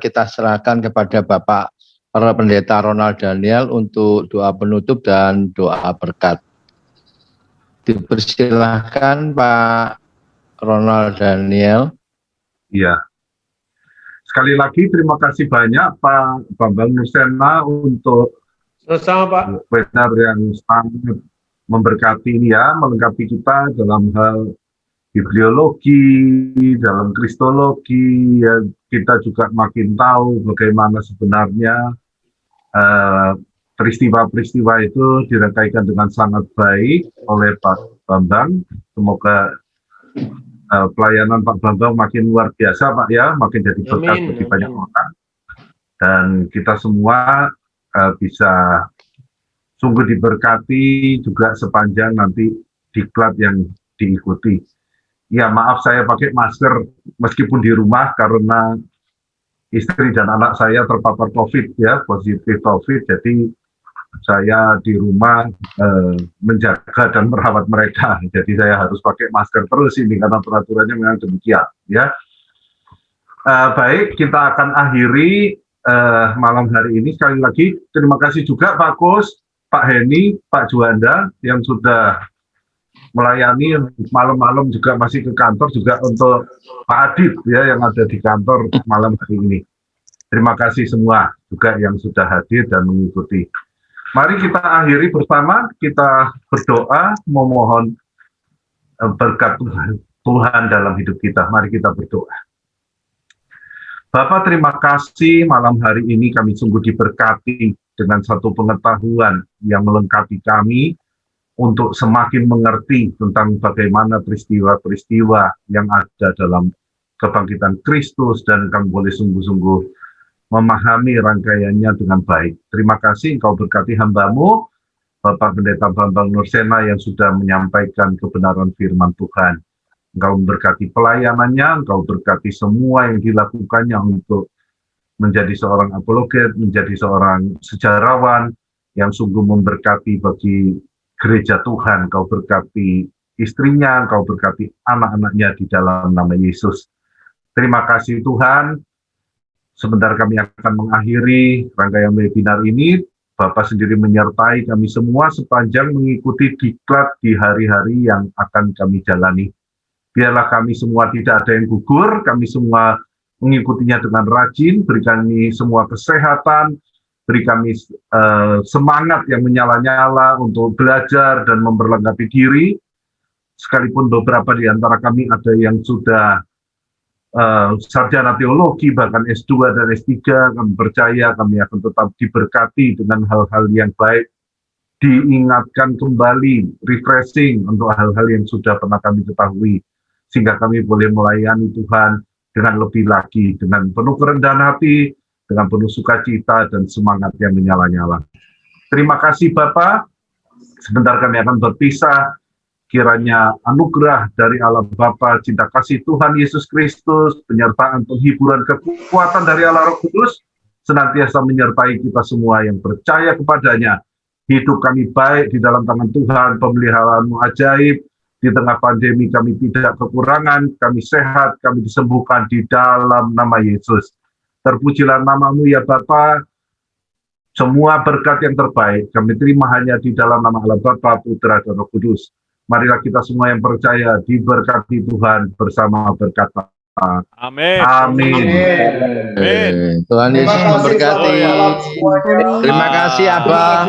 kita serahkan kepada Bapak Pendeta Ronald Daniel untuk doa penutup dan doa berkat. Dipersilahkan Pak Ronald Daniel. Iya. Sekali lagi terima kasih banyak Pak Bambang Nursena untuk webinar yang sangat memberkati ini ya, melengkapi kita dalam hal bibliologi, dalam kristologi, ya, kita juga makin tahu bagaimana sebenarnya peristiwa-peristiwa itu dirangkaikan dengan sangat baik oleh Pak Bambang. Semoga pelayanan Pak Bambang makin luar biasa Pak ya, makin jadi berkat bagi banyak orang. Dan kita semua bisa sungguh diberkati juga sepanjang nanti diklat yang diikuti. Ya maaf saya pakai masker meskipun di rumah karena istri dan anak saya terpapar COVID ya, positif COVID, jadi saya di rumah menjaga dan merawat mereka. Jadi saya harus pakai masker terus ini karena peraturannya memang demikian ya. Baik, kita akan akhiri malam hari ini. Sekali lagi terima kasih juga Pak Kus, Pak Heni, Pak Juanda yang sudah melayani malam-malam juga masih ke kantor, juga untuk Pak Adit ya yang ada di kantor malam hari ini. Terima kasih semua juga yang sudah hadir dan mengikuti. Mari kita akhiri bersama, kita berdoa memohon berkat Tuhan dalam hidup kita. Mari kita berdoa. Bapak, terima kasih malam hari ini kami sungguh diberkati dengan satu pengetahuan yang melengkapi kami untuk semakin mengerti tentang bagaimana peristiwa-peristiwa yang ada dalam kebangkitan Kristus, dan kami boleh sungguh-sungguh memahami rangkaiannya dengan baik. Terima kasih Engkau berkati hamba-Mu, Bapak Pendeta Bambang Nursena yang sudah menyampaikan kebenaran firman Tuhan. Engkau memberkati pelayanannya, Engkau berkati semua yang dilakukannya untuk menjadi seorang apologet, menjadi seorang sejarawan yang sungguh memberkati bagi gereja Tuhan. Engkau berkati istrinya, Engkau berkati anak-anaknya di dalam nama Yesus. Terima kasih Tuhan. Sebentar kami akan mengakhiri rangkaian webinar ini. Bapak sendiri menyertai kami semua sepanjang mengikuti diklat di hari-hari yang akan kami jalani. Biarlah kami semua tidak ada yang gugur, kami semua mengikutinya dengan rajin, berikan kami semua kesehatan, beri kami semangat yang menyala-nyala untuk belajar dan memperlengkapi diri, sekalipun beberapa di antara kami ada yang sudah sarjana teologi, bahkan S2 dan S3, kami percaya kami akan tetap diberkati dengan hal-hal yang baik, diingatkan kembali, refreshing untuk hal-hal yang sudah pernah kami ketahui, sehingga kami boleh melayani Tuhan dengan lebih lagi, dengan penuh kerendahan hati, dengan penuh sukacita dan semangat yang menyala-nyala. Terima kasih Bapak, sebentar kami akan berpisah. Kiranya anugerah dari Allah Bapa, cinta kasih Tuhan Yesus Kristus, penyertaan, penghiburan, kekuatan dari Allah Roh Kudus, senantiasa menyertai kita semua yang percaya kepadanya. Hidup kami baik di dalam tangan Tuhan, pemeliharaan-Mu ajaib, di tengah pandemi kami tidak kekurangan, kami sehat, kami disembuhkan di dalam nama Yesus. Terpujilah nama-Mu ya Bapa, semua berkat yang terbaik kami terima hanya di dalam nama Allah Bapa, Putra, dan Roh Kudus. Marilah kita semua yang percaya diberkati Tuhan bersama berkata Amin. amin. Tuhan Yesus memberkati. Terima kasih Abah.